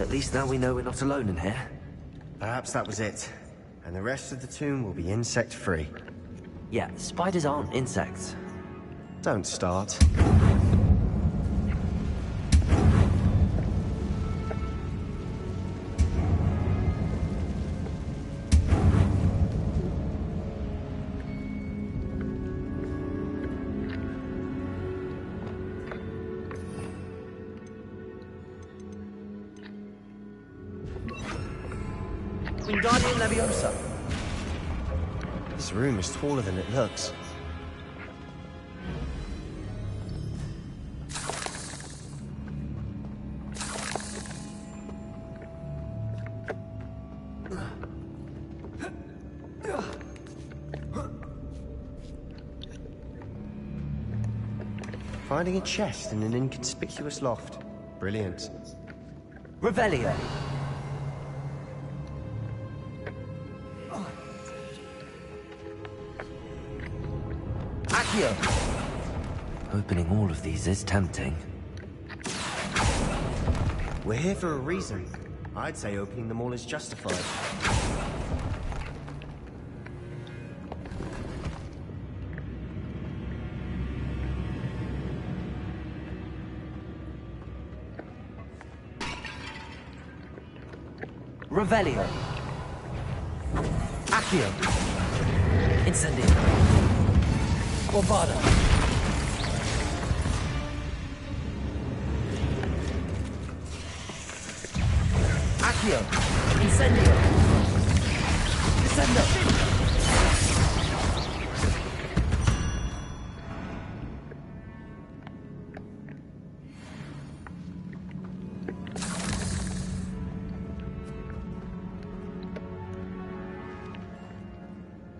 At least now we know we're not alone in here. Perhaps that was it. And the rest of the tomb will be insect-free. Yeah, spiders aren't insects. Don't start. Wingardium Leviosa! This room is taller than it looks. Finding a chest in an inconspicuous loft. Brilliant. Revelio! Accio! Opening all of these is tempting. We're here for a reason. I'd say opening them all is justified. Revelio. Accio. Incendio. Bombarda. Accio. Incendio. Descendo.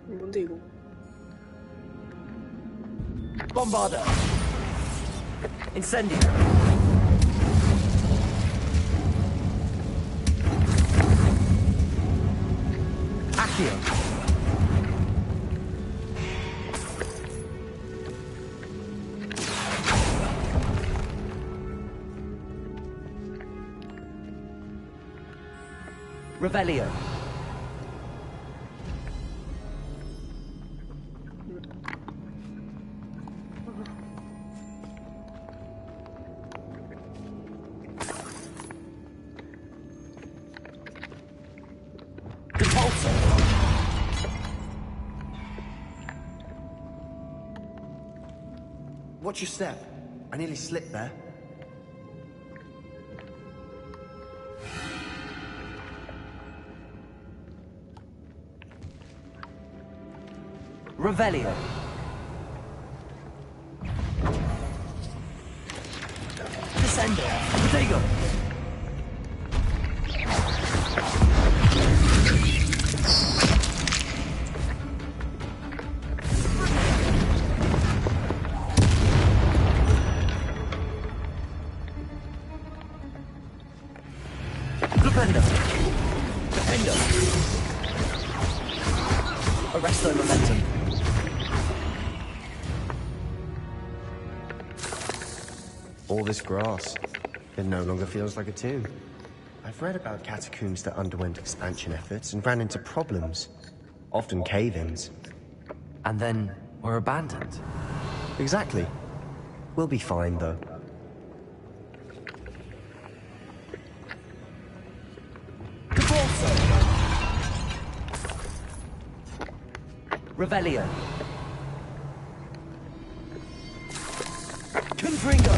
뭔데 이거? Bombarda. Incendio. Accio. Revelio. Watch your step. I nearly slipped there. Revelio. Descendo. Protego. Flipendo. Defendo. Arresto momentum. All this grass. It no longer feels like a tomb. I've read about catacombs that underwent expansion efforts and ran into problems. Often cave-ins. And then were abandoned. Exactly. We'll be fine, though. Revelio. Confringo.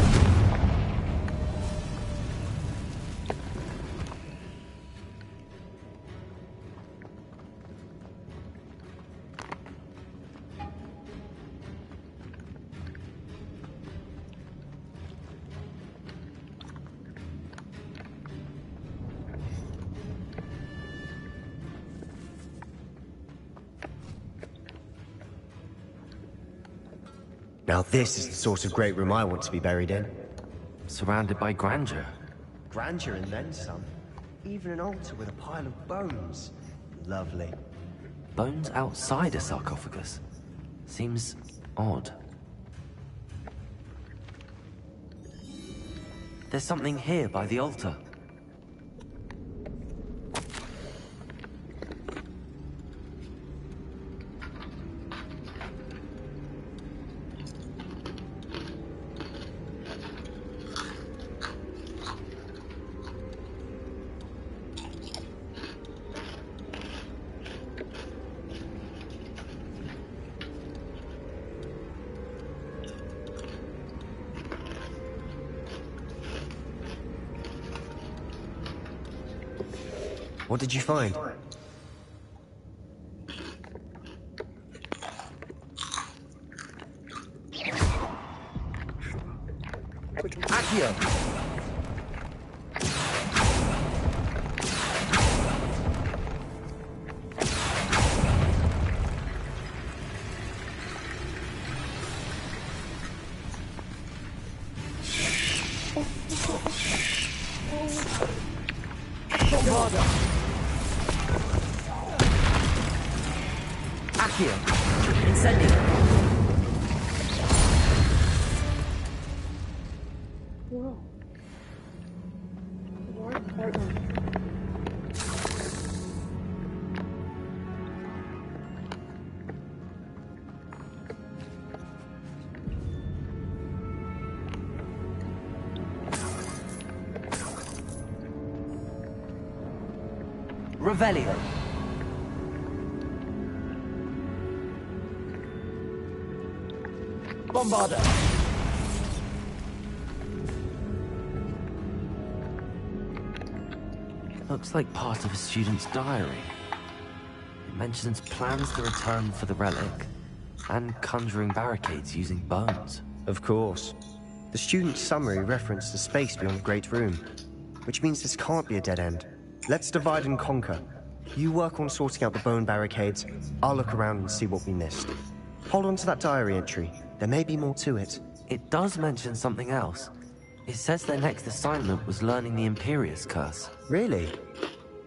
Now this is the sort of great room I want to be buried in. Surrounded by grandeur. Grandeur and then some. Even an altar with a pile of bones. Lovely. Bones outside a sarcophagus. Seems odd. There's something here by the altar. What did you find? Accio. Bombarda. Accio. Incendio. Revelio. Bombarda. Looks like part of a student's diary. It mentions plans to return for the relic, and conjuring barricades using bones. Of course. The student's summary referenced the space beyond the Great Room, which means this can't be a dead end. Let's divide and conquer. You work on sorting out the bone barricades, I'll look around and see what we missed. Hold on to that diary entry. There may be more to it. It does mention something else. It says their next assignment was learning the Imperius Curse. Really?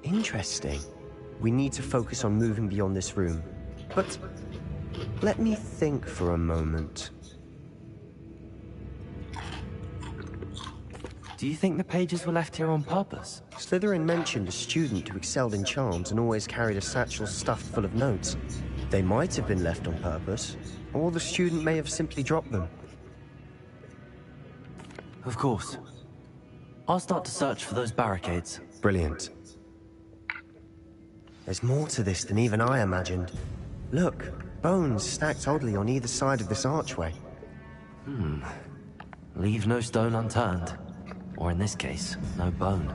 Interesting. We need to focus on moving beyond this room. But let me think for a moment. Do you think the pages were left here on purpose? Slytherin mentioned a student who excelled in charms and always carried a satchel stuffed full of notes. They might have been left on purpose, or the student may have simply dropped them. Of course. I'll start to search for those barricades. Brilliant. There's more to this than even I imagined. Look, bones stacked oddly on either side of this archway. Leave no stone unturned. Or in this case, no bone.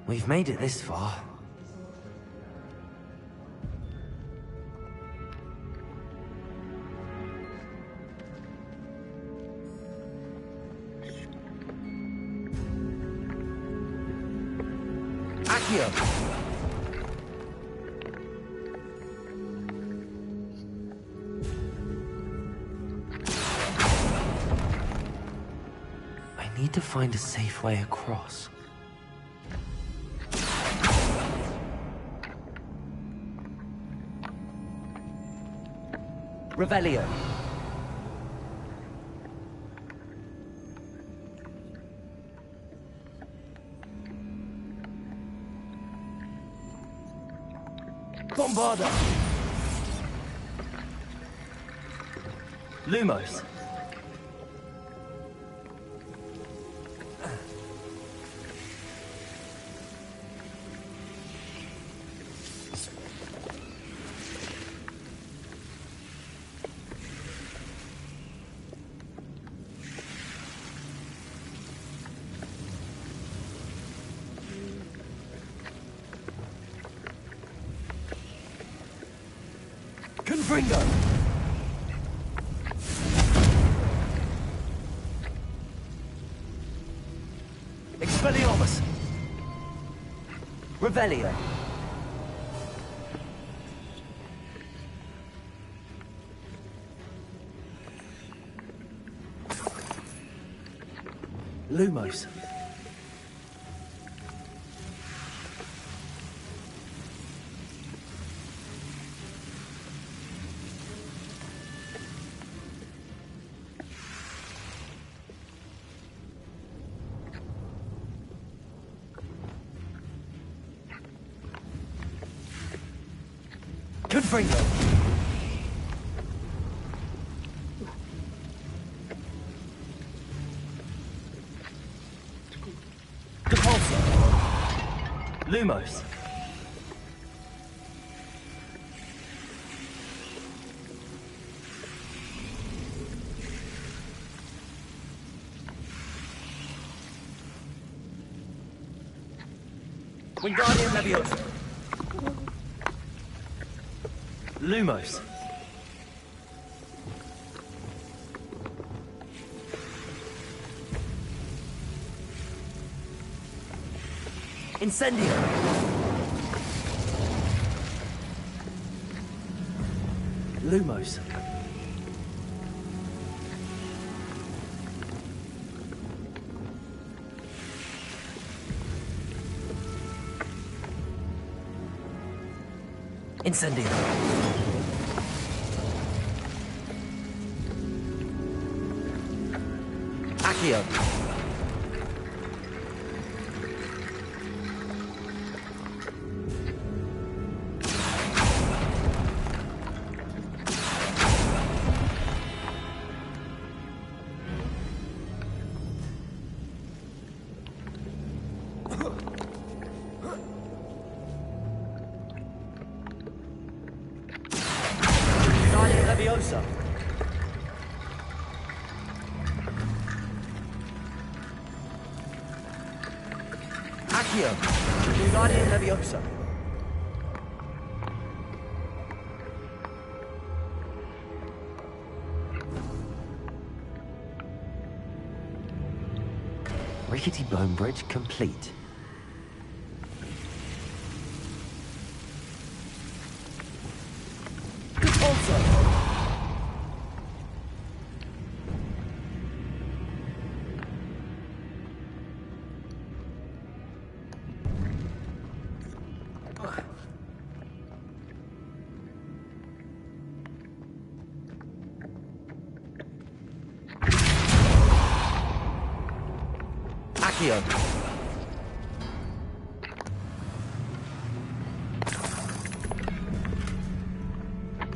We've made it this far. Accio! I need to find a safe way across. Revelio. Bombarda. Lumos. Confringo! Expelliarmus! Revelio! Lumos. Confringo. Depulso. Lumos. Wingardium Leviosa. Lumos. Incendio. Lumos. Incendio. Accio. Leviosa. Accio. Wingardium Leviosa. Rickety Bone Bridge complete. Accio.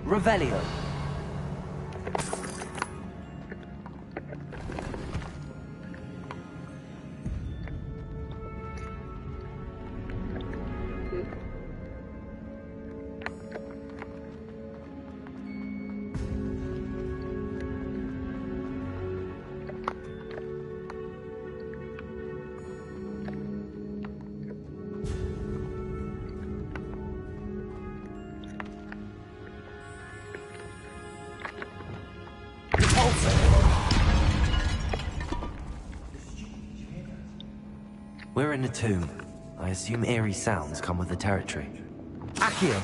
Revelio. We're in the tomb. I assume eerie sounds come with the territory. Accio.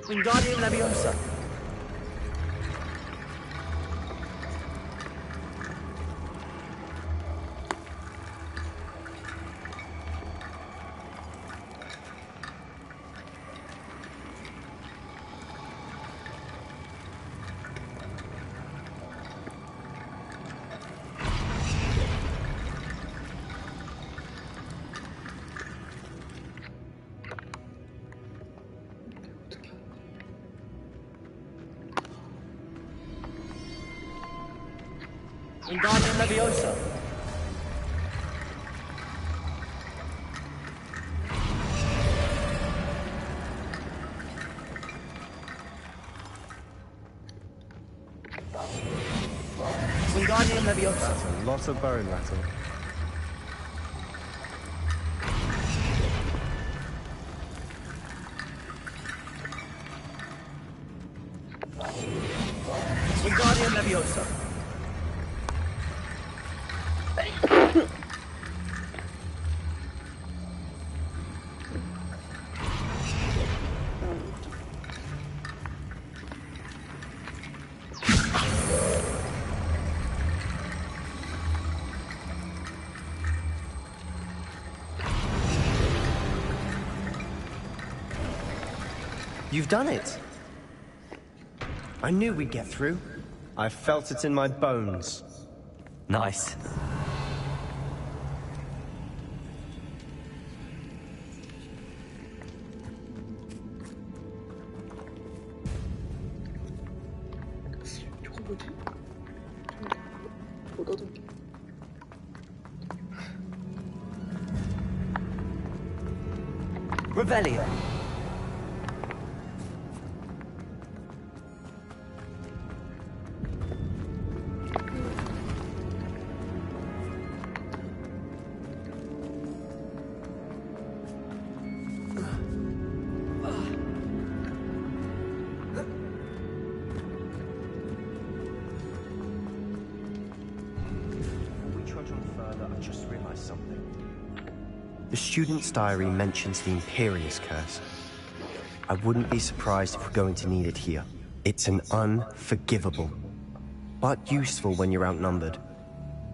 Wingardium Leviosa. Wingardium Leviosa. Wingardium Leviosa. That's a lot of bone rattle. Wingardium Leviosa. You've done it. I knew we'd get through. I felt it in my bones. Nice. 저거 뭐지? 못 얻은 게. Revelio. The student's diary mentions the Imperius Curse. I wouldn't be surprised if we're going to need it here. It's an unforgivable, but useful when you're outnumbered.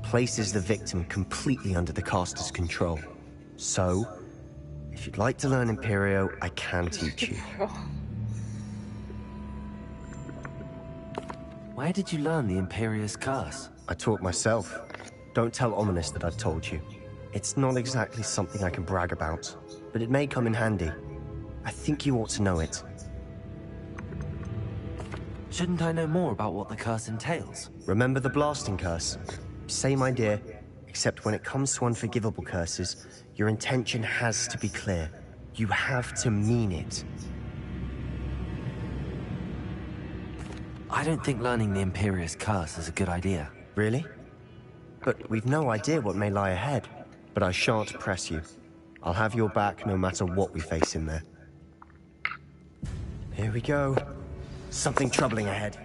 Places the victim completely under the caster's control. So, if you'd like to learn Imperio, I can teach you. Where did you learn the Imperius Curse? I taught myself. Don't tell Ominous that I've told you. It's not exactly something I can brag about, but it may come in handy. I think you ought to know it. Shouldn't I know more about what the curse entails? Remember the blasting curse? Same idea, except when it comes to unforgivable curses, your intention has to be clear. You have to mean it. I don't think learning the Imperious Curse is a good idea. Really? But we've no idea what may lie ahead. But I shan't press you. I'll have your back no matter what we face in there. Here we go. Something troubling ahead.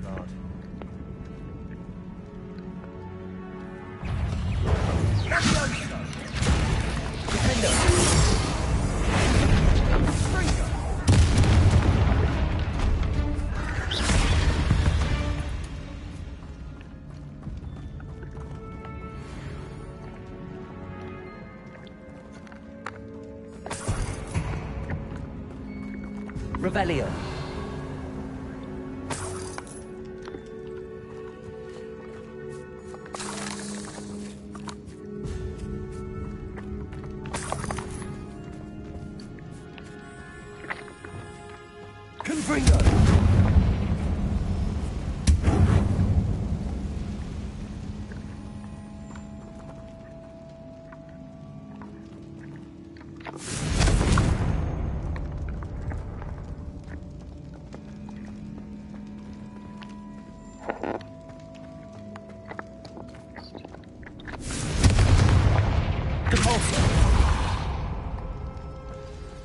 God. Revelio. Confringo.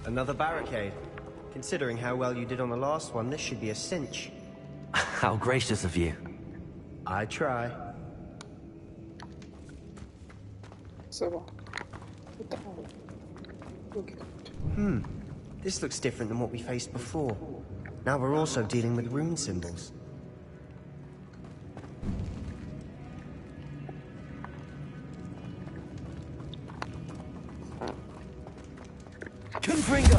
Another barricade. Considering how well you did on the last one, this should be a cinch. How gracious of you. I try. Ça va. Ok. This looks different than what we faced before. Now we're also dealing with rune symbols. Confringo.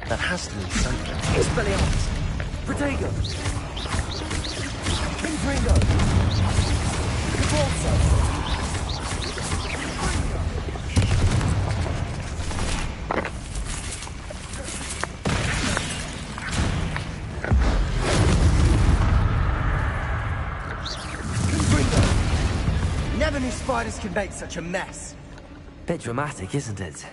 That has to mean something. Expelliarmus. Protego. Confringo. Cabalso. Never knew spiders could make such a mess. Bit dramatic, isn't it?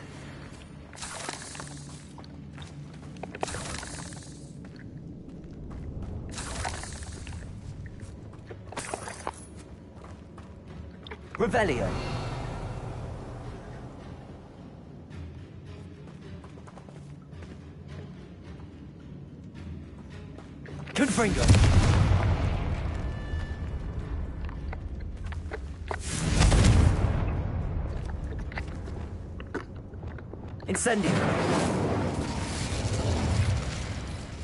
Revelio. Confringo. Incendio.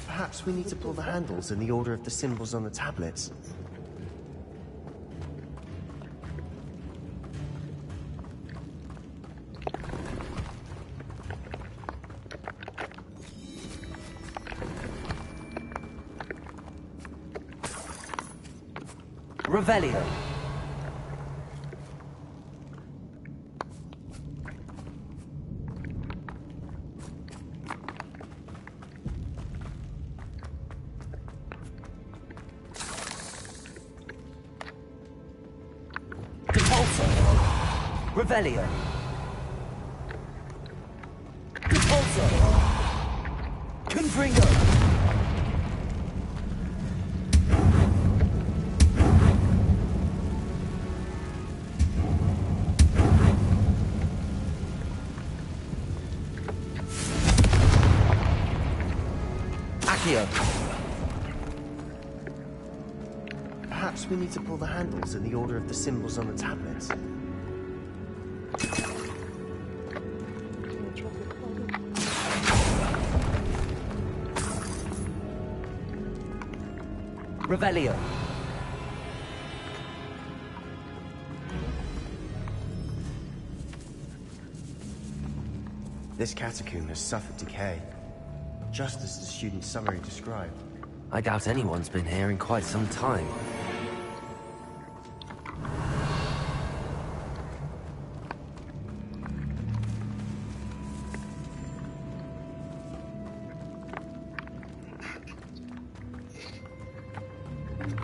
Perhaps we need to pull the handles in the order of the symbols on the tablets. Revelio. Compulso. Revelio. Compulso. Confringo. Accio. Perhaps we need to pull the handles in the order of the symbols on the tablets. Revelio. This catacomb has suffered decay, just as the student's summary described. I doubt anyone's been here in quite some time.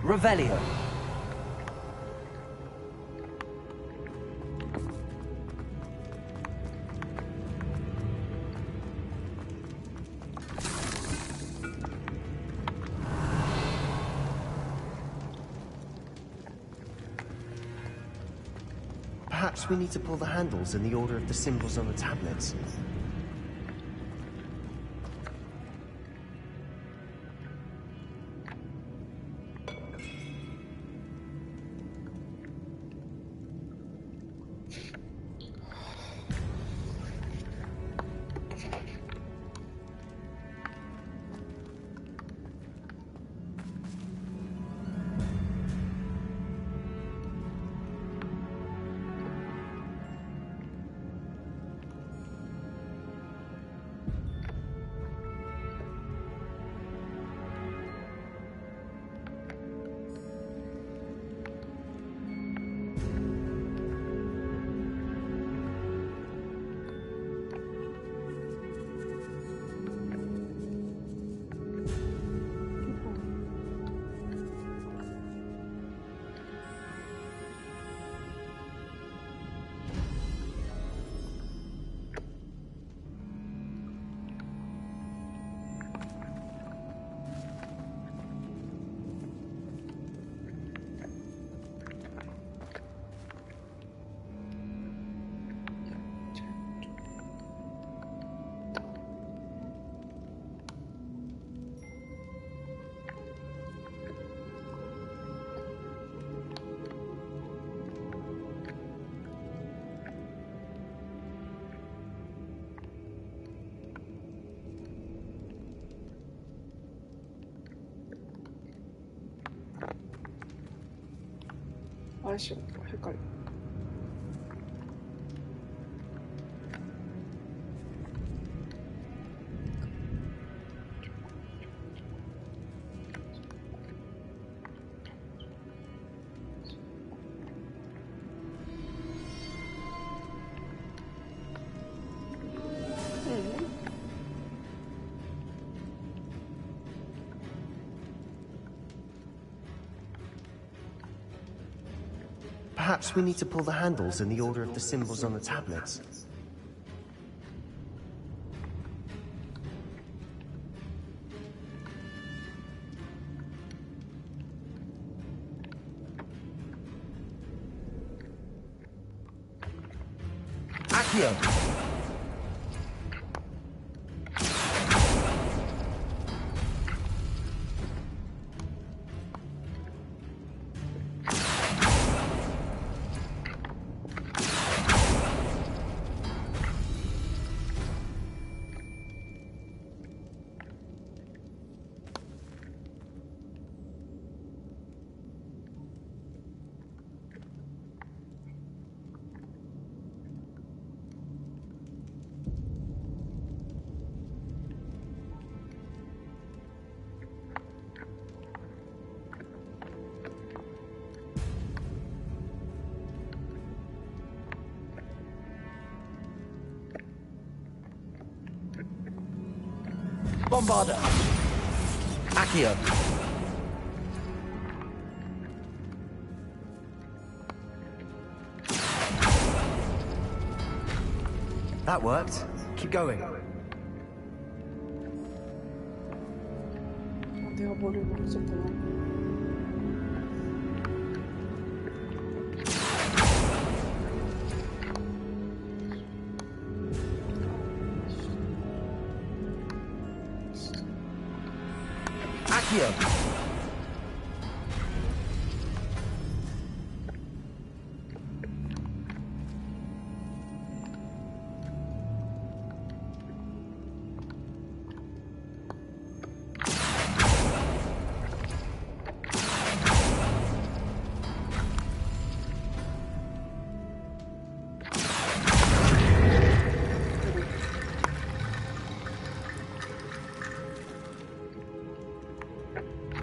Revelio. Perhaps we need to pull the handles in the order of the symbols on the tablets. 아이씨, 헷갈려. Perhaps we need to pull the handles in the order of the symbols on the tablets. Accio. Bombarda. Accio. That worked. Keep going. 내가 머리를 못 썼구나. Accio.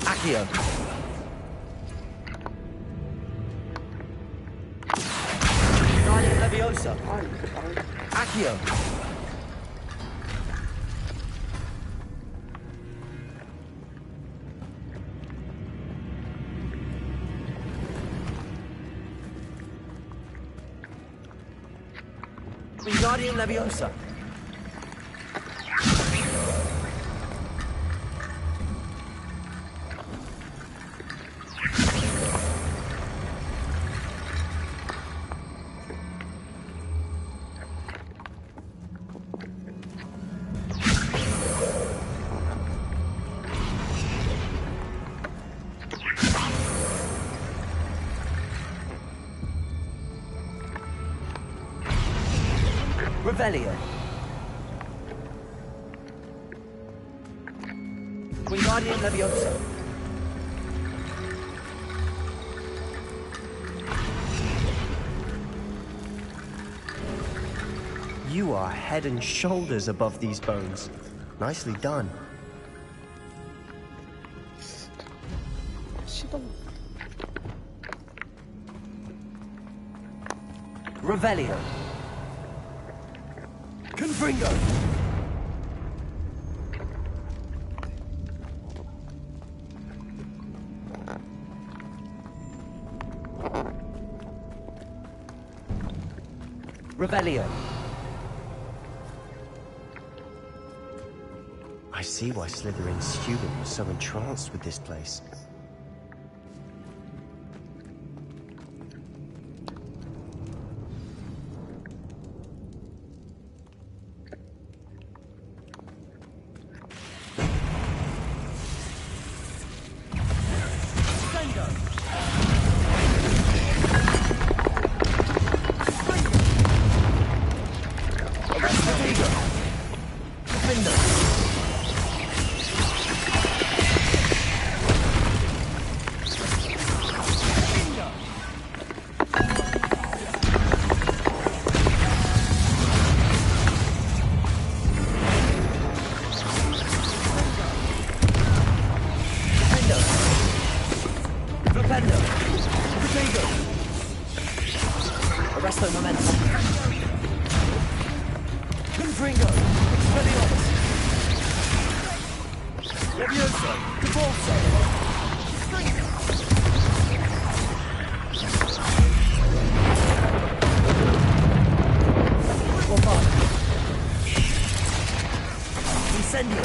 Accio. Guardian Leviosa. Accio. Wingardium Leviosa. Revelio. Wingardium Leviosa. You are head and shoulders above these bones. Nicely done. Revelio. Confringo. Revelio. I see why Slytherin's student was so entranced with this place. Arresto Momentum. Confringo. Expelliarmus. Levioso. Convulso. Warpar. Incendio.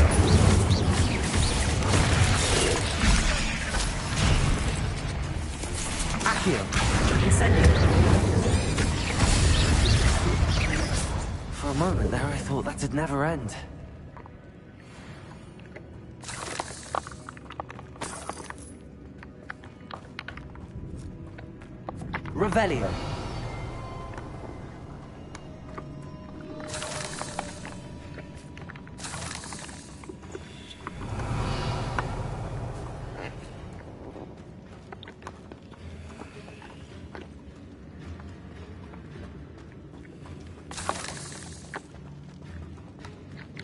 Accio. Incendio. For a moment there, I thought that'd never end. Revelio.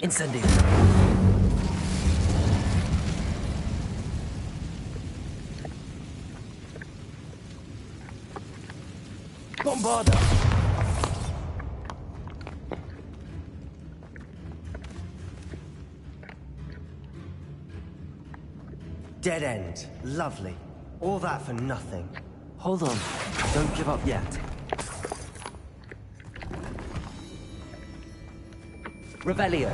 Incendio. Bombarda. Dead end. Lovely. All that for nothing. Hold on. Don't give up yet. Revelio.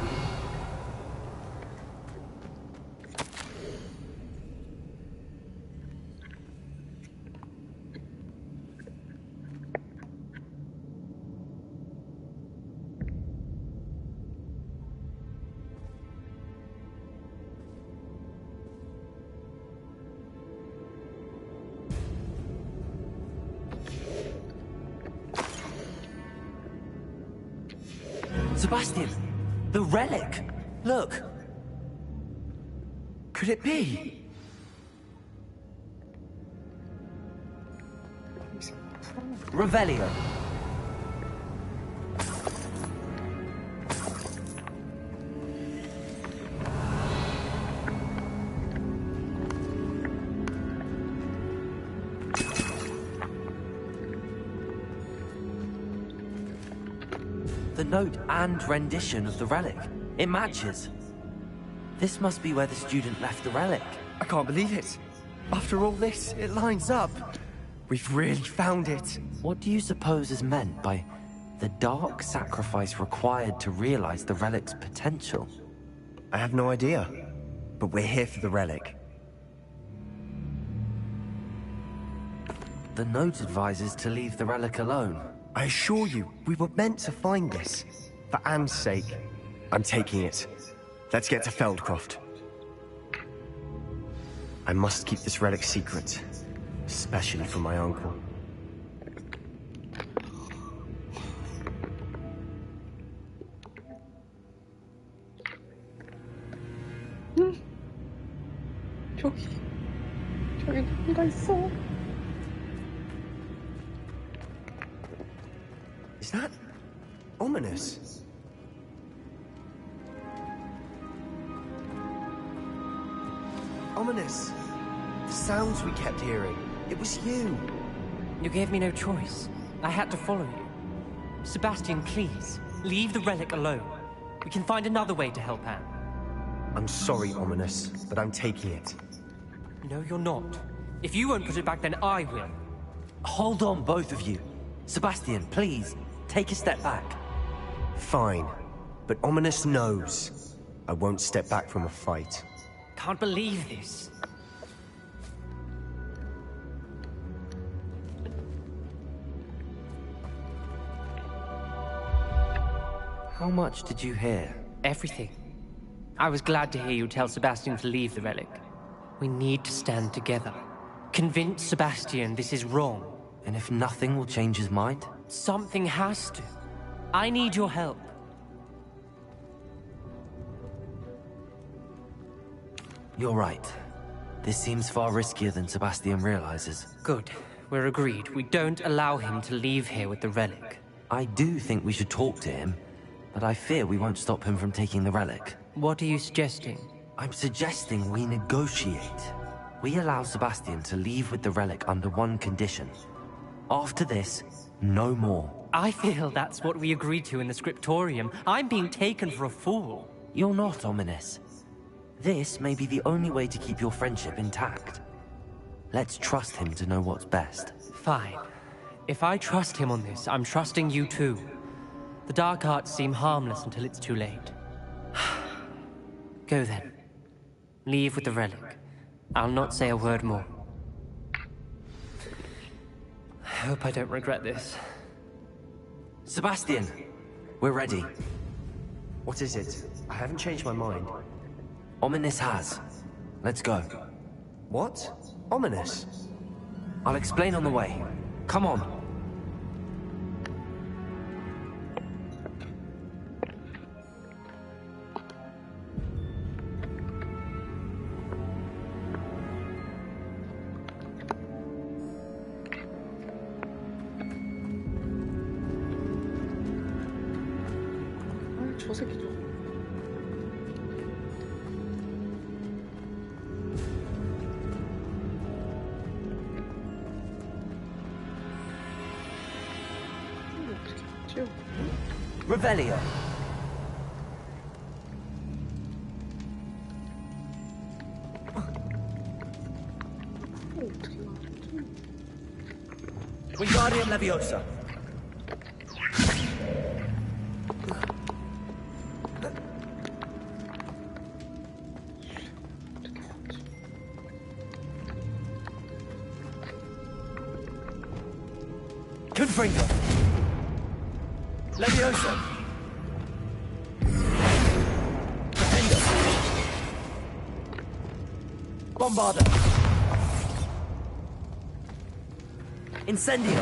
Sebastian, the relic! Look! Could it be? Revelio. The note and rendition of the relic. It matches. This must be where the student left the relic. I can't believe it. After all this, it lines up. We've really found it. What do you suppose is meant by the dark sacrifice required to realize the relic's potential? I have no idea, but we're here for the relic. The note advises to leave the relic alone. I assure you, we were meant to find this. For Anne's sake. I'm taking it. Let's get to Feldcroft. I must keep this relic secret, especially from my uncle. 저기 누군가 있어. Is that ominous? Ominous. The sounds we kept hearing. It was you. You gave me no choice. I had to follow you. Sebastian, please, leave the relic alone. We can find another way to help Anne. I'm sorry, Ominous, but I'm taking it. No, you're not. If you won't put it back, then I will. Hold on, both of you. Sebastian, please, take a step back. Fine, but Ominous knows. I won't step back from a fight. Can't believe this. How much did you hear? Everything. I was glad to hear you tell Sebastian to leave the relic. We need to stand together. Convince Sebastian this is wrong. And if nothing will change his mind? Something has to. I need your help. You're right. This seems far riskier than Sebastian realizes. Good. We're agreed. We don't allow him to leave here with the relic. I do think we should talk to him, but I fear we won't stop him from taking the relic. What are you suggesting? I'm suggesting we negotiate. We allow Sebastian to leave with the relic under one condition. After this, no more. I feel that's what we agreed to in the scriptorium. I'm being taken for a fool. You're not, Ominous. This may be the only way to keep your friendship intact. Let's trust him to know what's best. Fine. If I trust him on this, I'm trusting you too. The dark arts seem harmless until it's too late. Go then. Leave with the relic. I'll not say a word more. I hope I don't regret this. Sebastian, we're ready. What is it? I haven't changed my mind. Ominous has. Let's go. What? Ominous? I'll explain on the way. Come on. 저 새끼죠. 어떻게 맞죠? Revelio. 어떻게 맞죠? Wingardium Leviosa. Confringo. Leviosa. Defender. Bombarda. Incendio.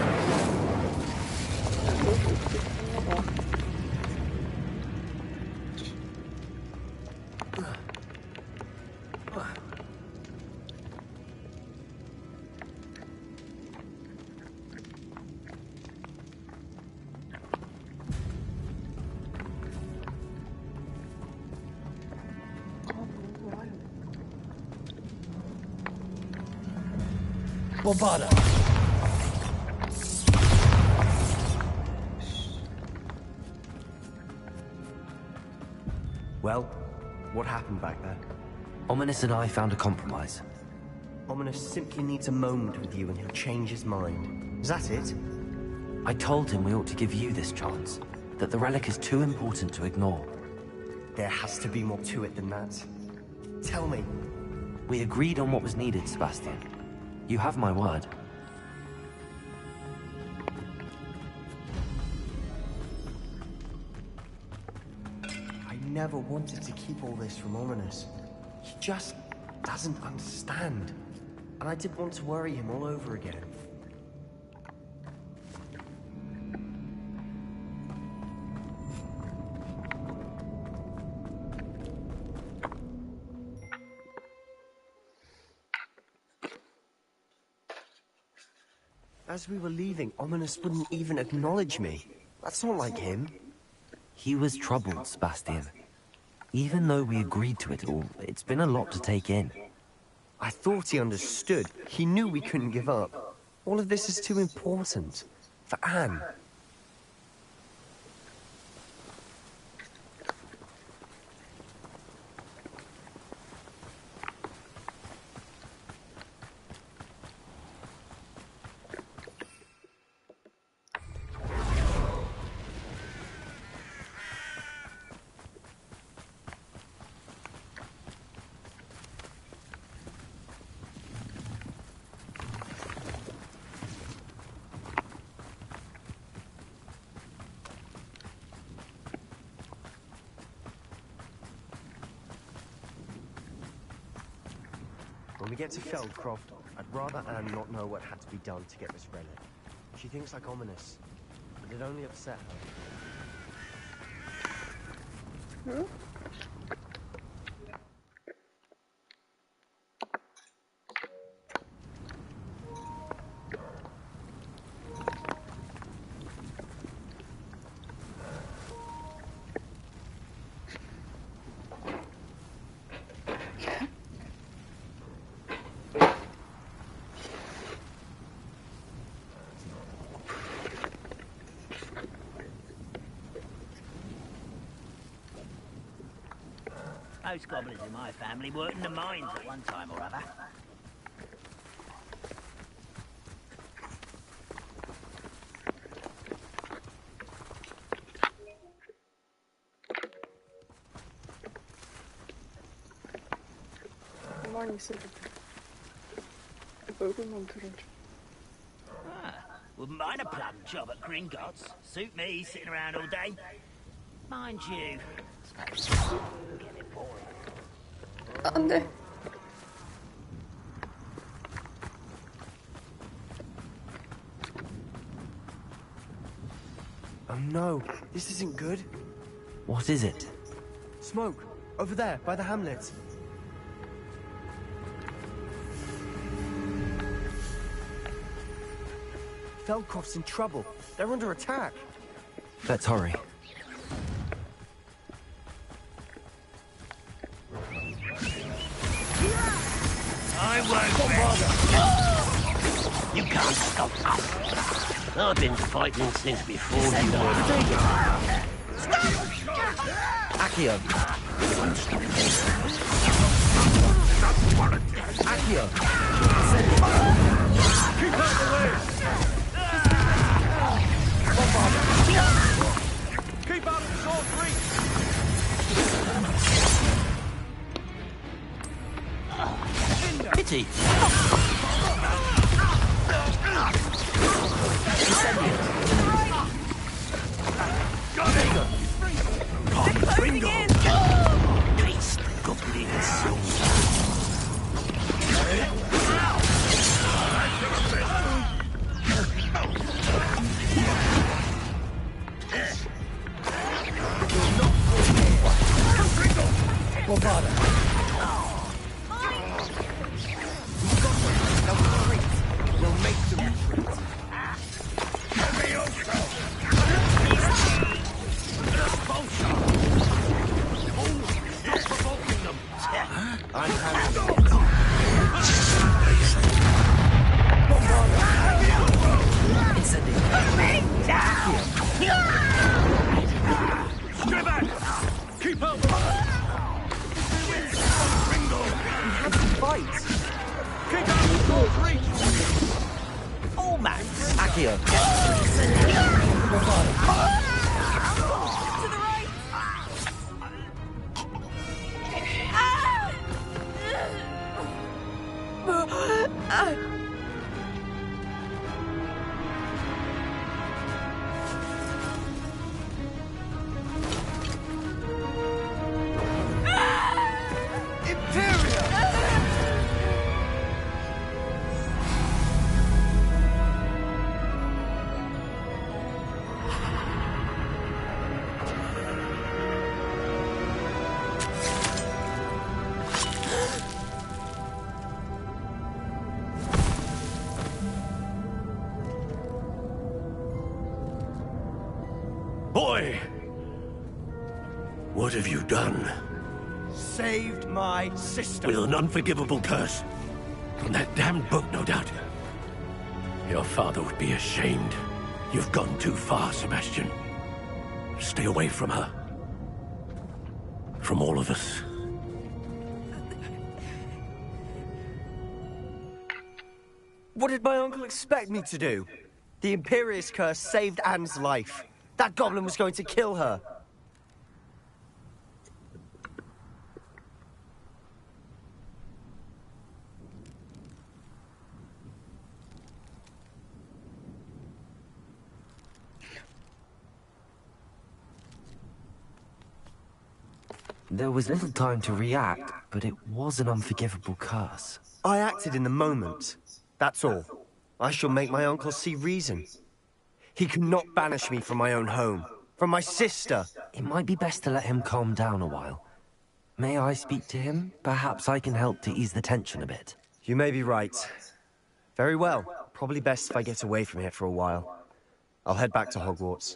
Bombarda. Well, what happened back there? Ominous and I found a compromise. Ominous simply needs a moment with you and he'll change his mind. Is that it? I told him we ought to give you this chance, that the relic is too important to ignore. There has to be more to it than that. Tell me. We agreed on what was needed, Sebastian. You have my word. I never wanted to keep all this from Ominous. He just doesn't understand. And I didn't want to worry him all over again. As we were leaving, Ominous wouldn't even acknowledge me. That's not like him. He was troubled, Sebastian. Even though we agreed to it all, it's been a lot to take in. I thought he understood. He knew we couldn't give up. All of this is too important. For Anne. When we get to Feldcroft, I'd rather Anne not know what had to be done to get this relic. She thinks like Ominous, but it only upset her. Most goblins in my family worked in the mines at one time or other. 가만히 있어도 돼. 얼굴만 들어줘. Wouldn't mind a plum job at Gringotts. Suit me, sitting around all day. Mind you, get it boring. 안 돼. Oh no, this isn't good. What is it? Smoke, over there, by the hamlet. Feldcroft's in trouble. They're under attack. Let's hurry. I won't rest. You can't stop us. I've been fighting since before you were. Accio! Accio! Keep out of the way! Keep out of the sword's reach! Pity. Beast goblin soldier. Well, father. We'll make them retreat. I'm handling it. Stay back! Keep out! Accio. Boy! What have you done? Saved my sister. With an unforgivable curse. From that damned book, no doubt. Your father would be ashamed. You've gone too far, Sebastian. Stay away from her. From all of us. What did my uncle expect me to do? The Imperius curse saved Anne's life. That goblin was going to kill her. There was little time to react, but it was an unforgivable curse. I acted in the moment. That's all. I shall make my uncle see reason. He cannot banish me from my own home. From my sister. It might be best to let him calm down a while. May I speak to him? Perhaps I can help to ease the tension a bit. You may be right. Very well. Probably best if I get away from here for a while. I'll head back to Hogwarts.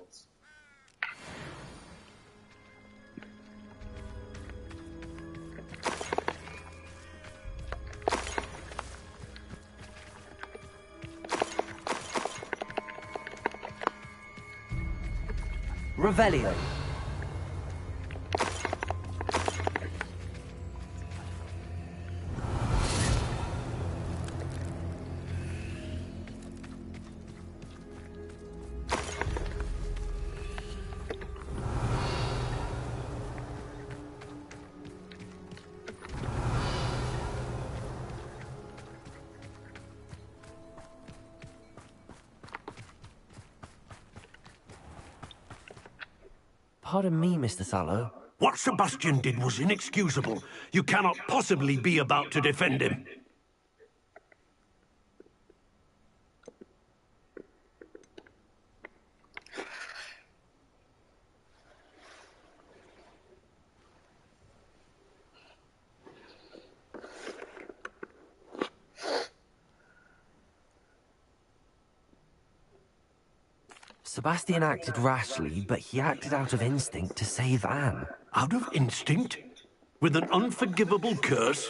Revelio. Pardon me, Mr. Sallow. What Sebastian did was inexcusable. You cannot possibly be about to defend him. Sebastian acted rashly, but he acted out of instinct to save Anne. Out of instinct? With an unforgivable curse?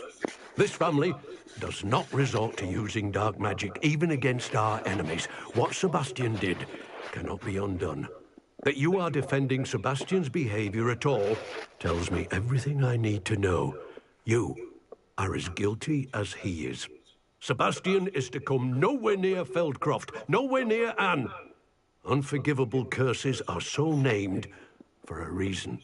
This family does not resort to using dark magic, even against our enemies. What Sebastian did cannot be undone. That you are defending Sebastian's behavior at all tells me everything I need to know. You are as guilty as he is. Sebastian is to come nowhere near Feldcroft, nowhere near Anne. Unforgivable curses are so named for a reason.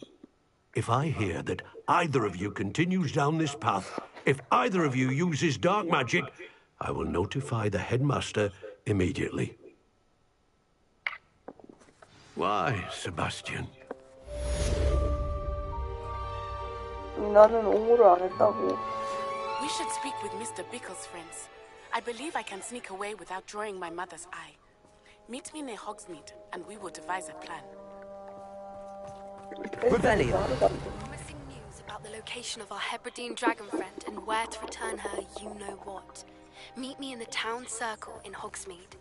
If I hear that either of you continues down this path, if either of you uses dark magic, I will notify the headmaster immediately. Why, Sebastian? 나는 옹호를 안 했다고. We should speak with Mr. Bickle's friends. I believe I can sneak away without drawing my mother's eye. Meet me near Hogsmeade, and we will devise a plan. Revelio. Promising news about the location of our Hebridean dragon friend and where to return her you-know-what. Meet me in the town circle in Hogsmeade.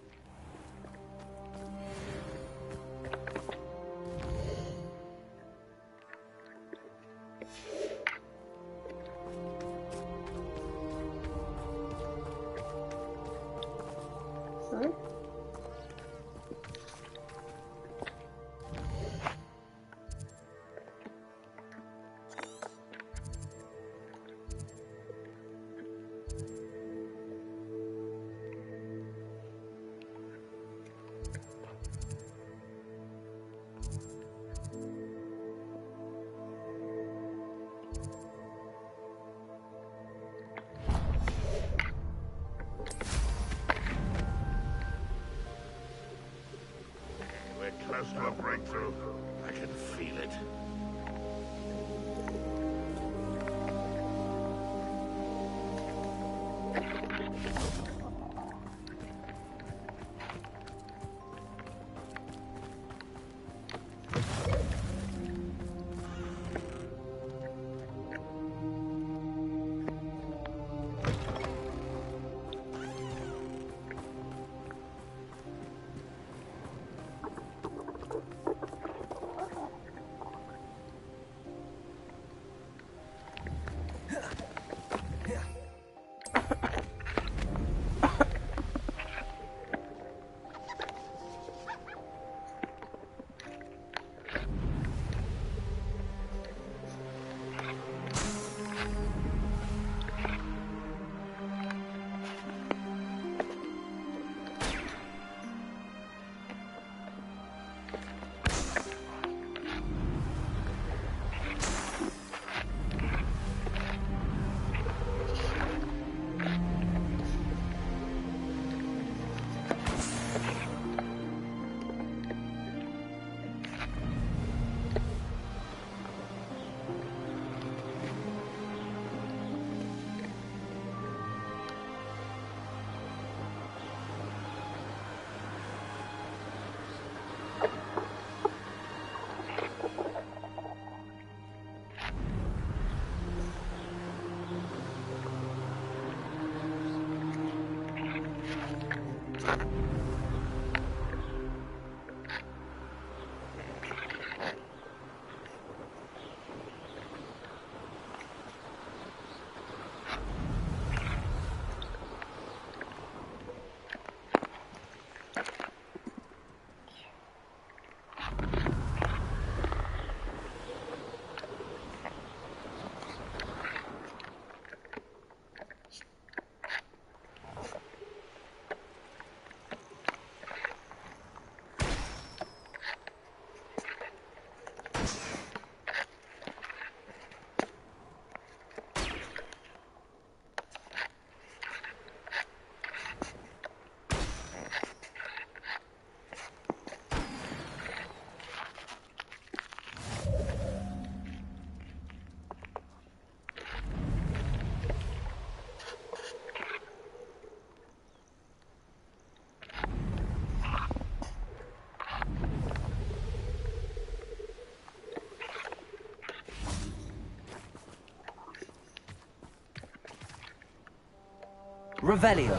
Revelio.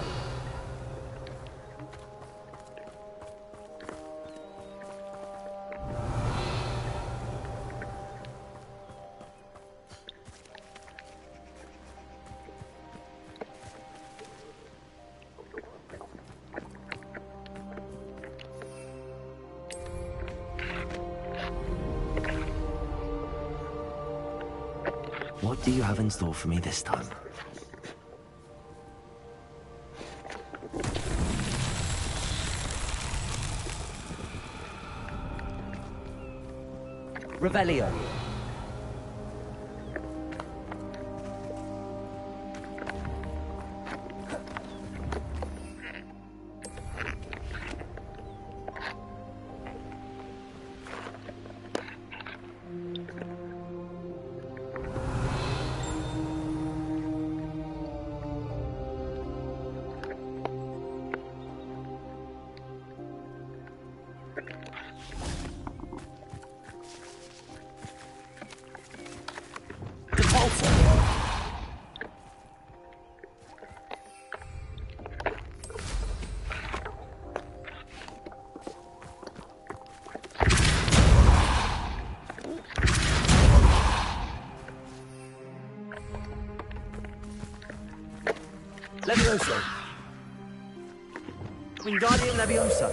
What do you have in store for me this time? Revelio. Leviosa. Wingardium Leviosa.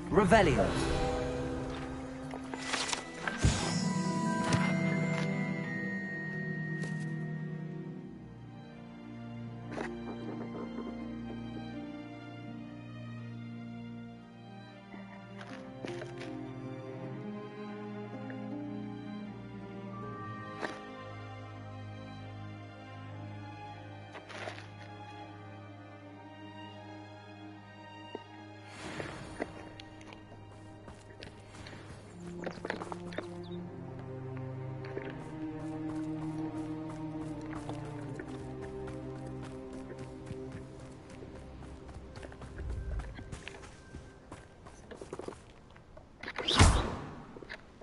Revelio.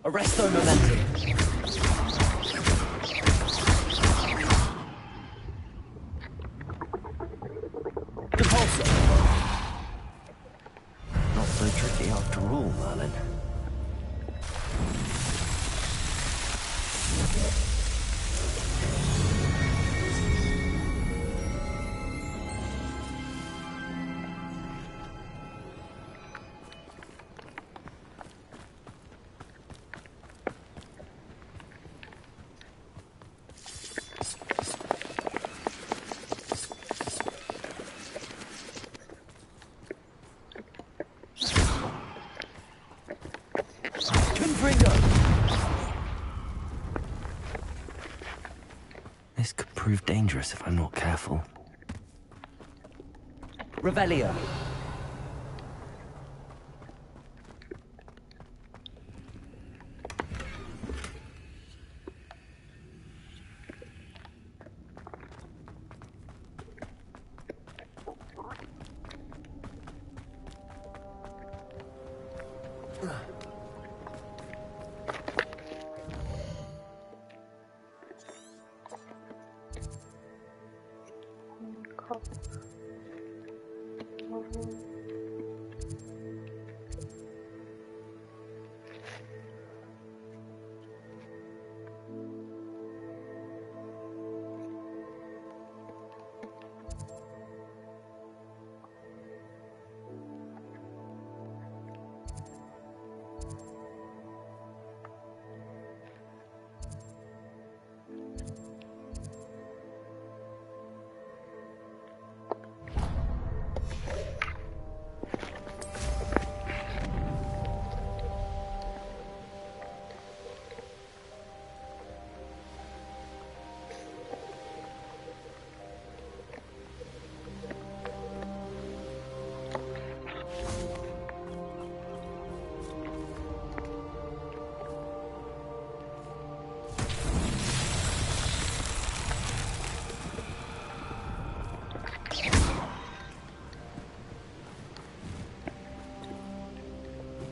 Arresto Momentum. Depulso. Not so tricky after all, Merlin. This could prove dangerous if I'm not careful. Revelio.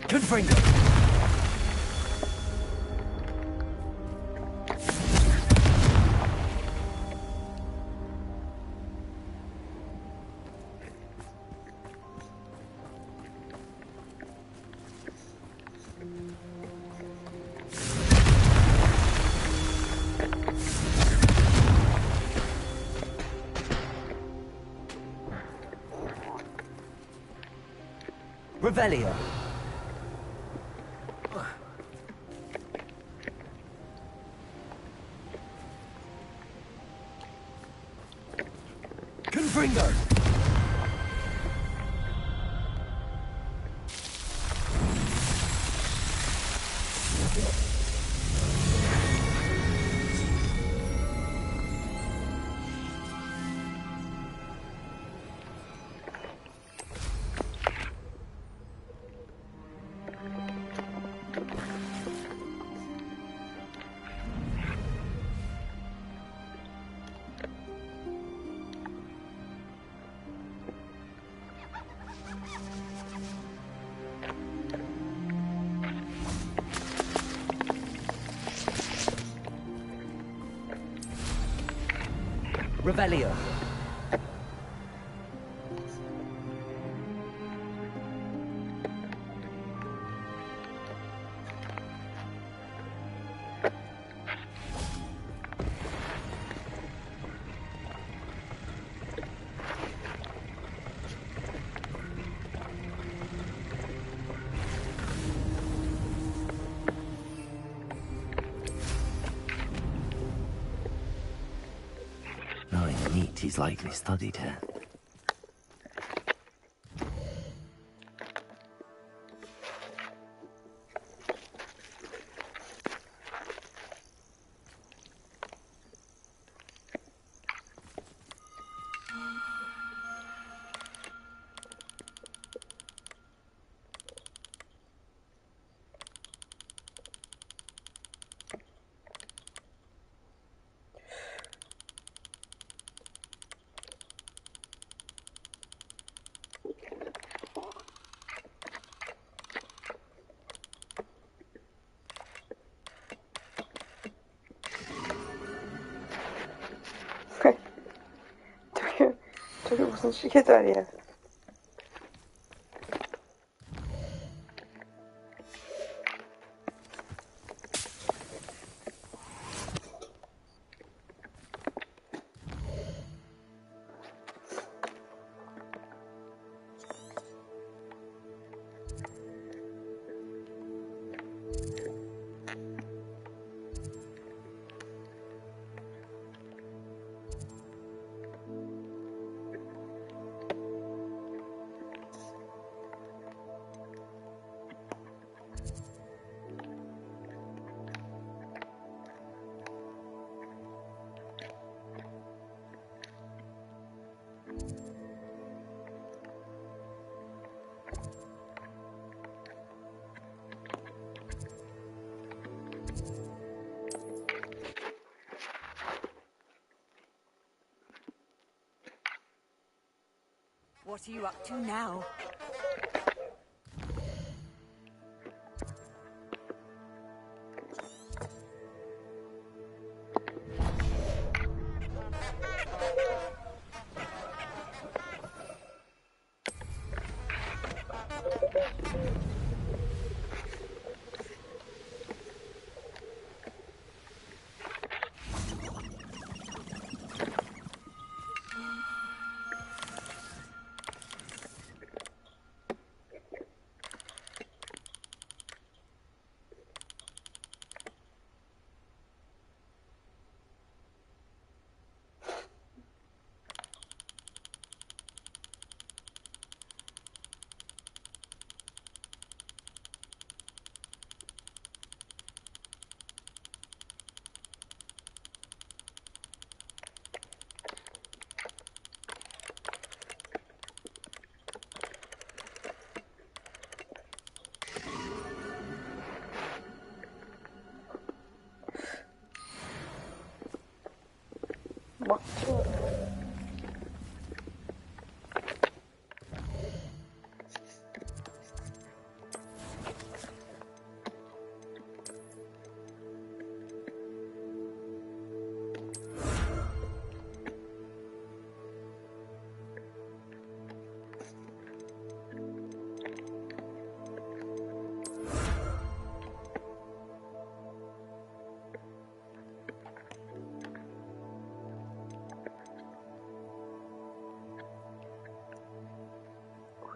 Confringo. Revelio. Confringo. Revelio. He's likely studied here. 저게 무슨 시계 자리야? What are you up to now? 맞죠?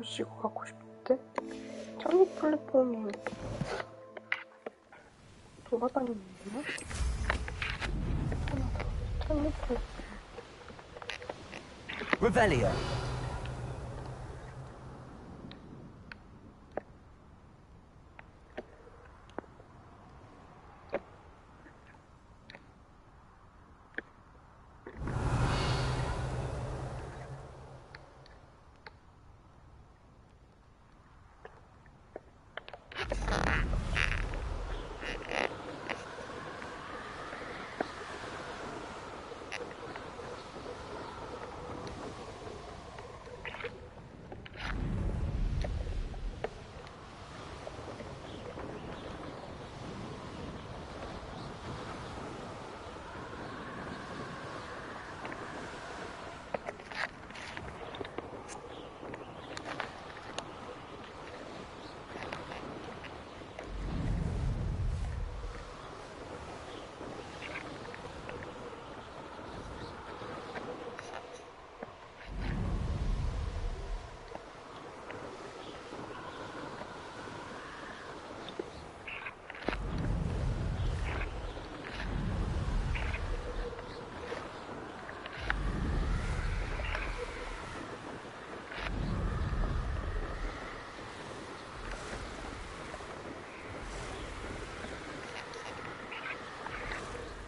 글씨고 갖고 싶대? 창립 플랫폼이 돌아다니는 거야? 창립 플랫폼. Revelio.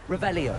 Revelio.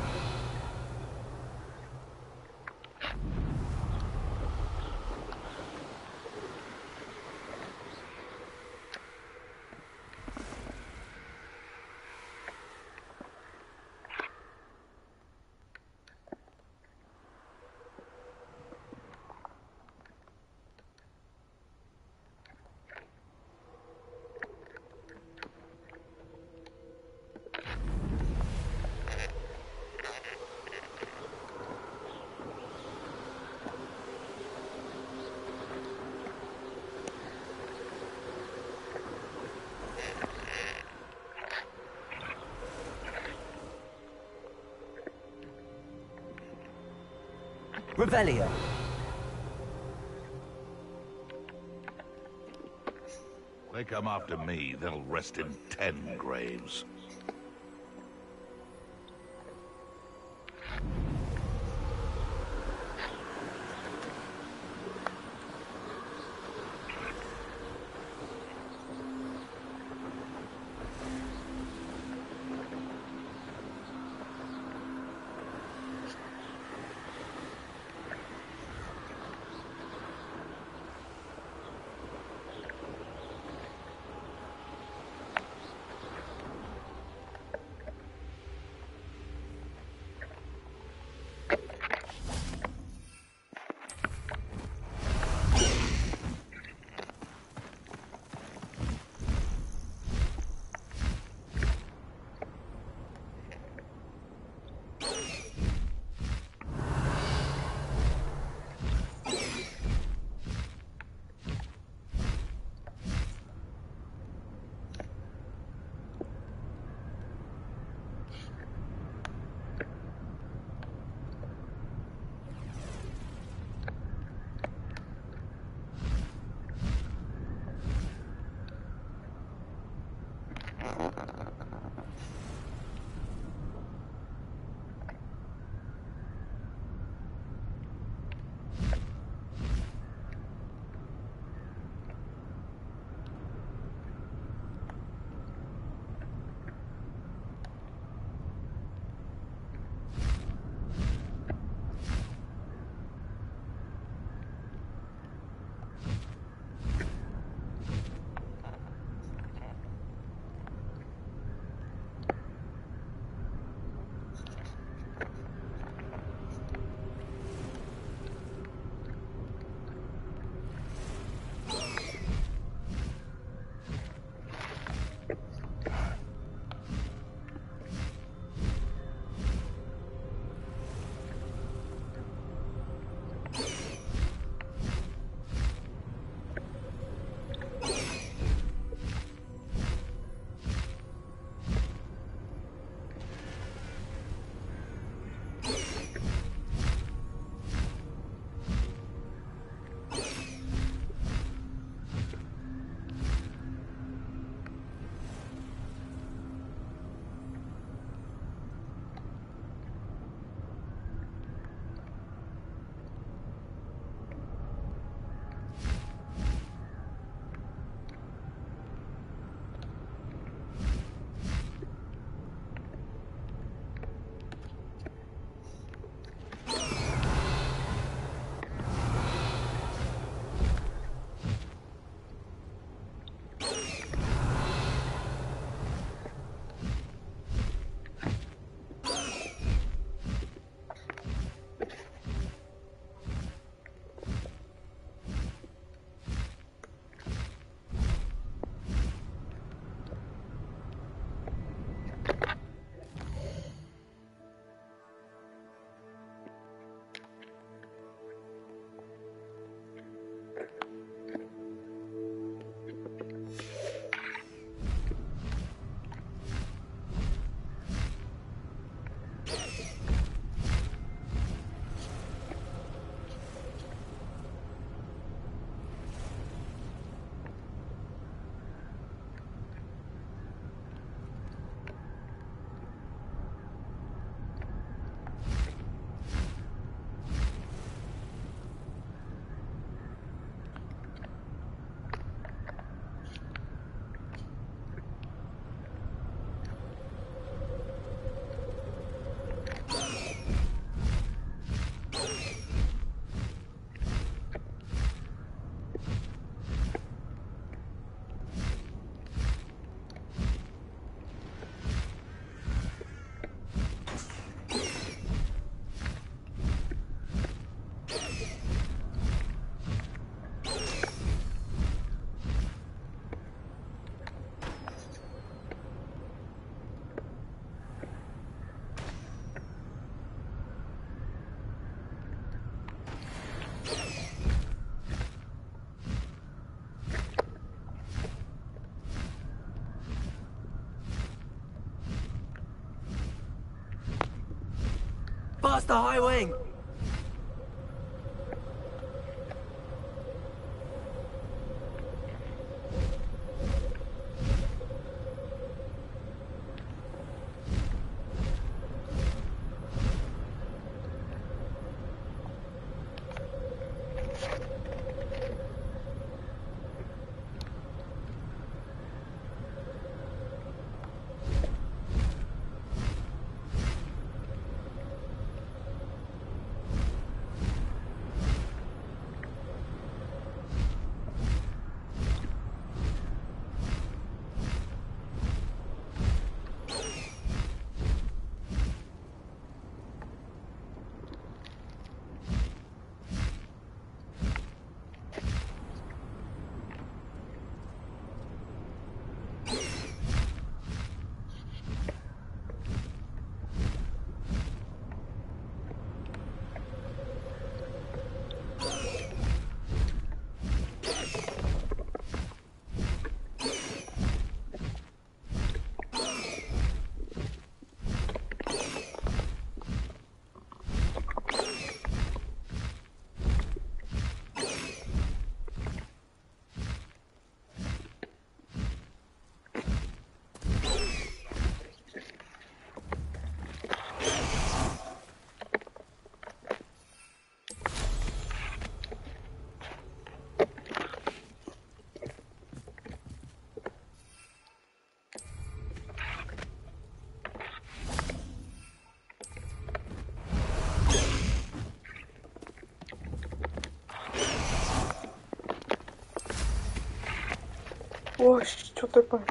Revelio. They come after me, they'll rest in 10 graves. Master Highwing! Ой, что такое?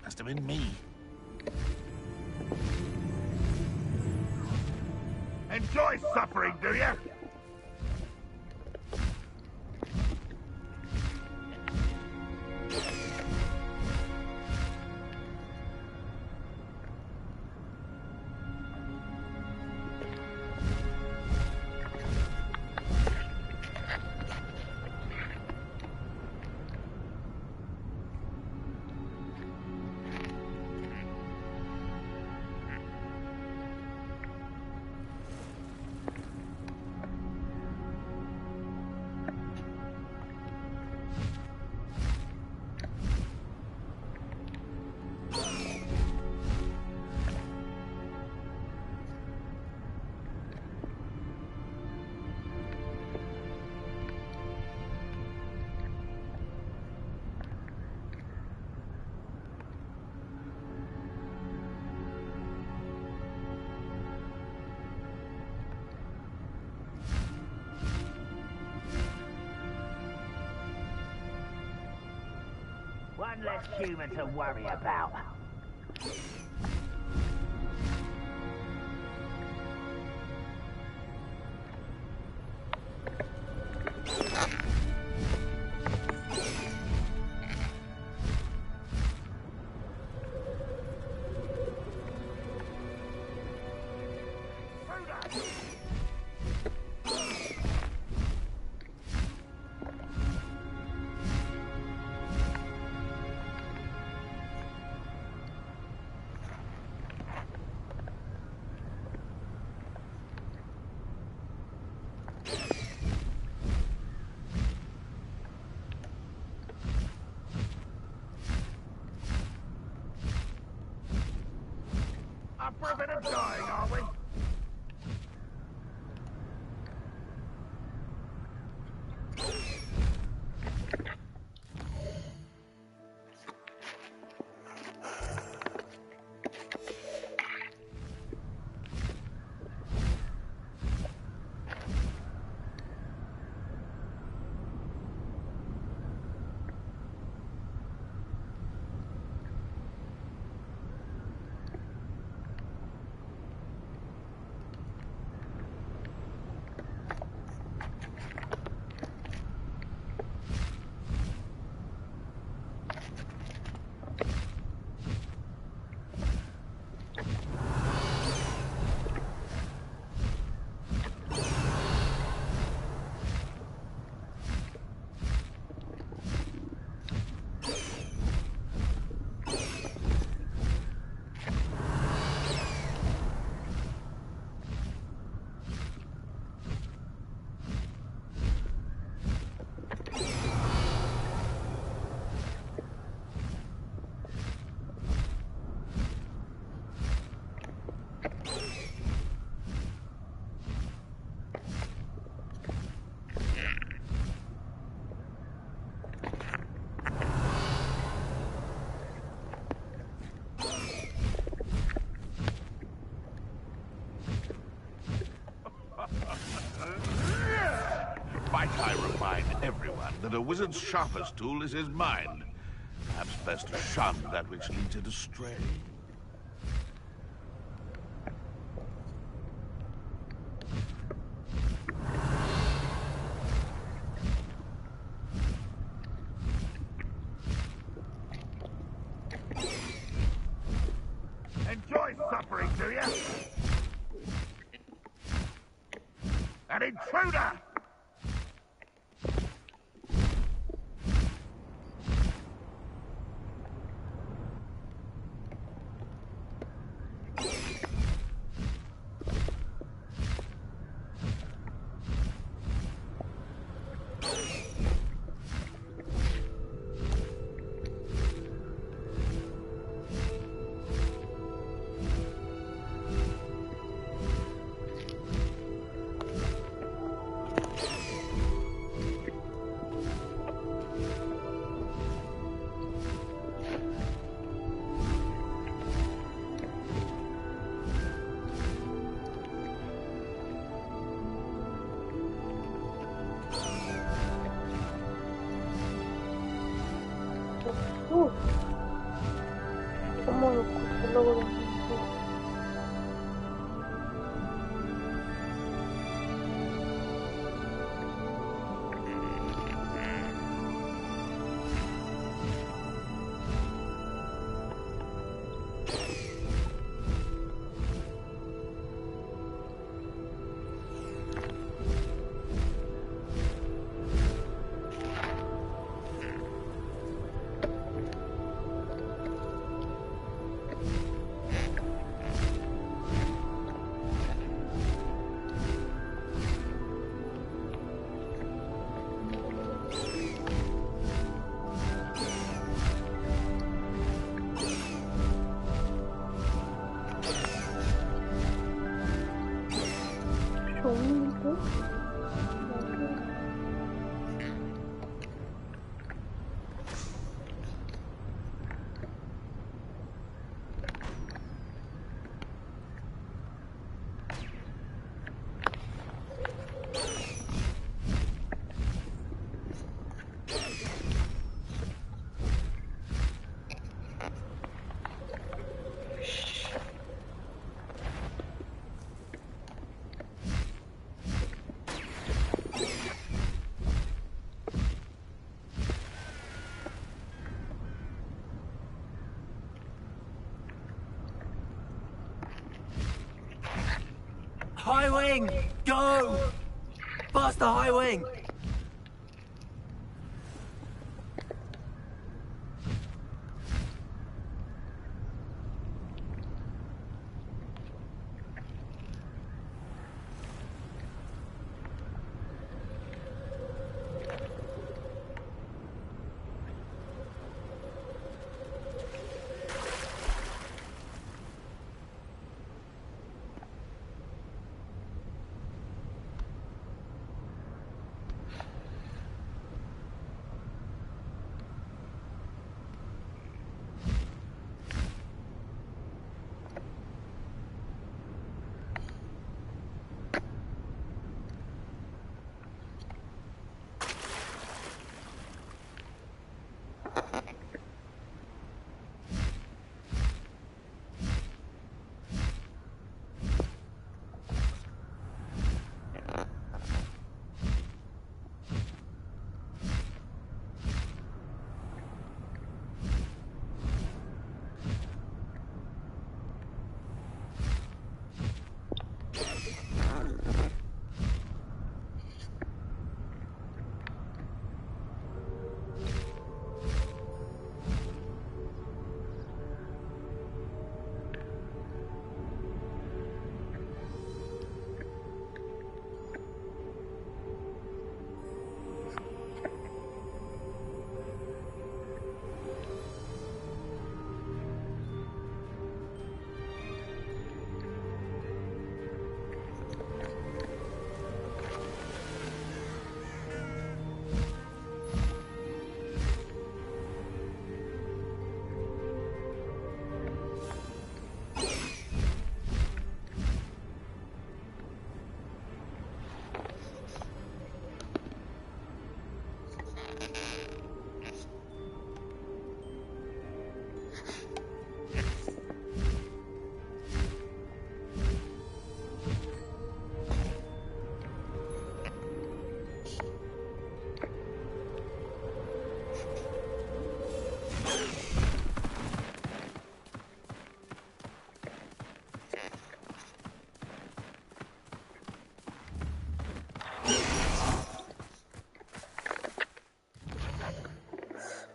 Must have been me. Enjoy suffering, do you? One less human to worry about. Might I remind everyone that a wizard's sharpest tool is his mind? Perhaps best to shun that which leads it astray. Enjoy suffering, do you? An intruder! High Wing! Go! Faster, High Wing!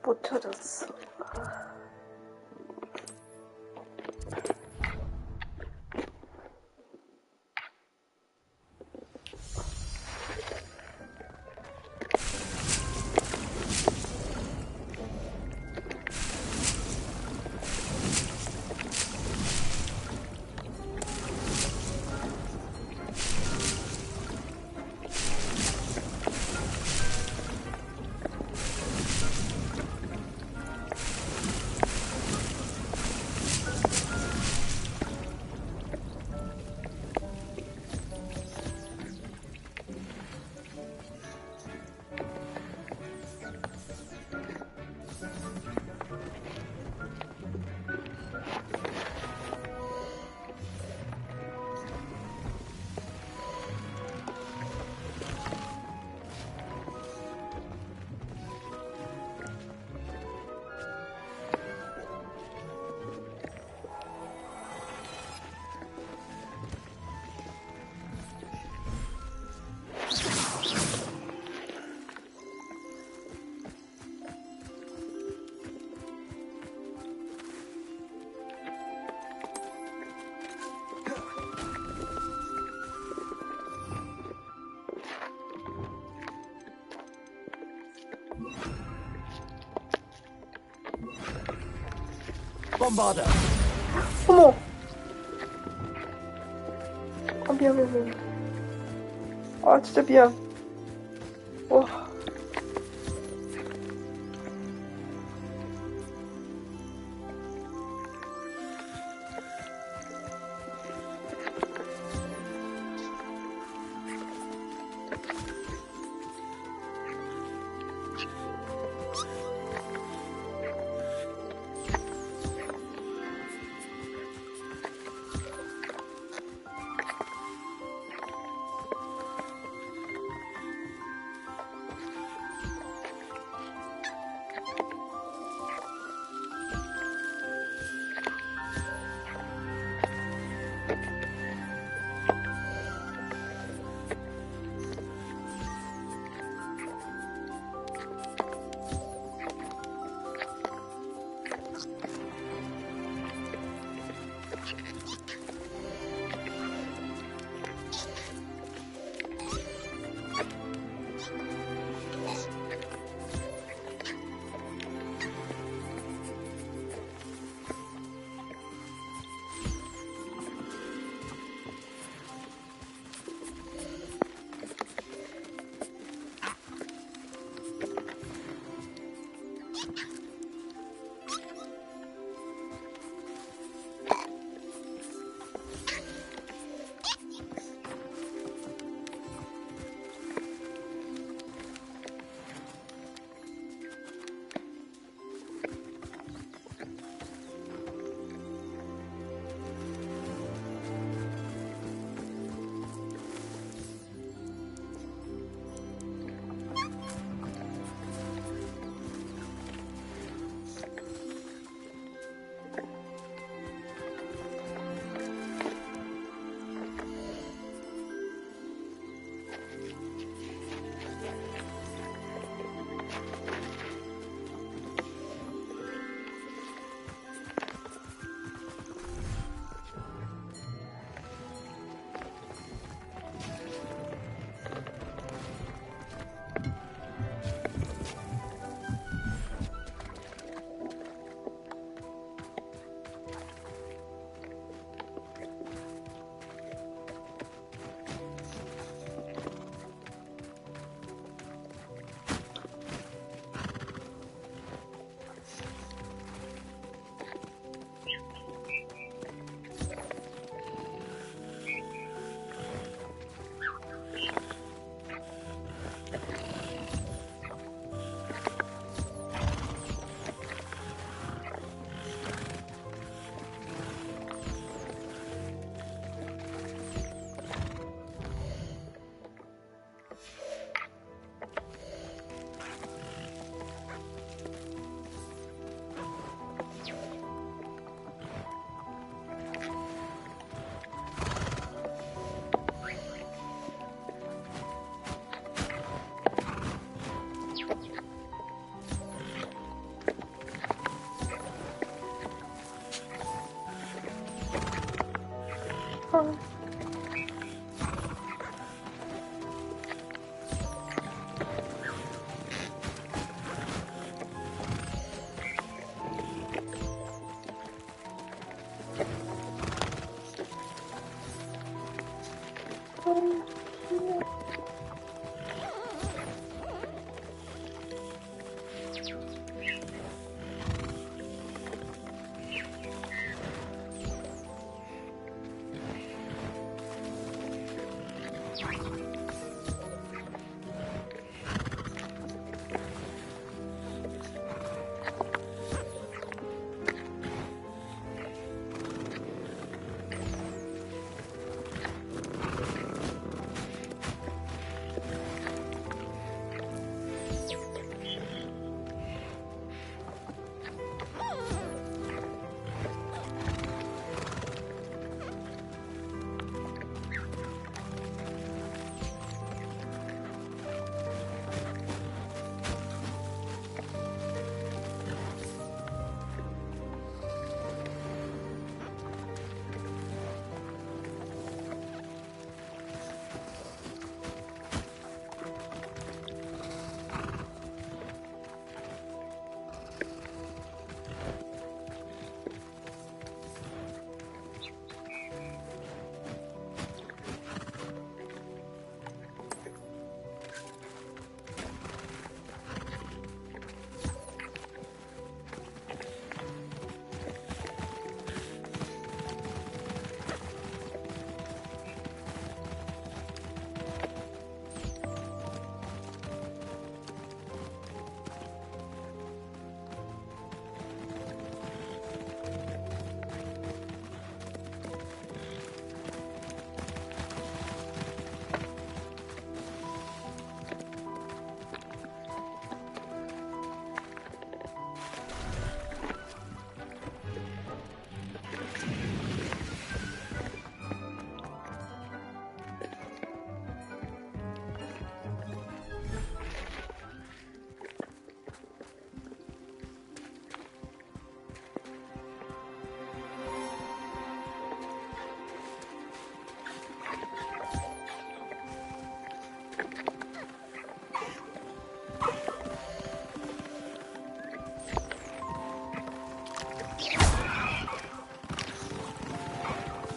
못 찾았어. Bombarder. 어머! 아, 미안. 아, 진짜 미안. 와.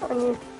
아니.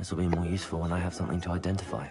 This will be more useful when I have something to identify.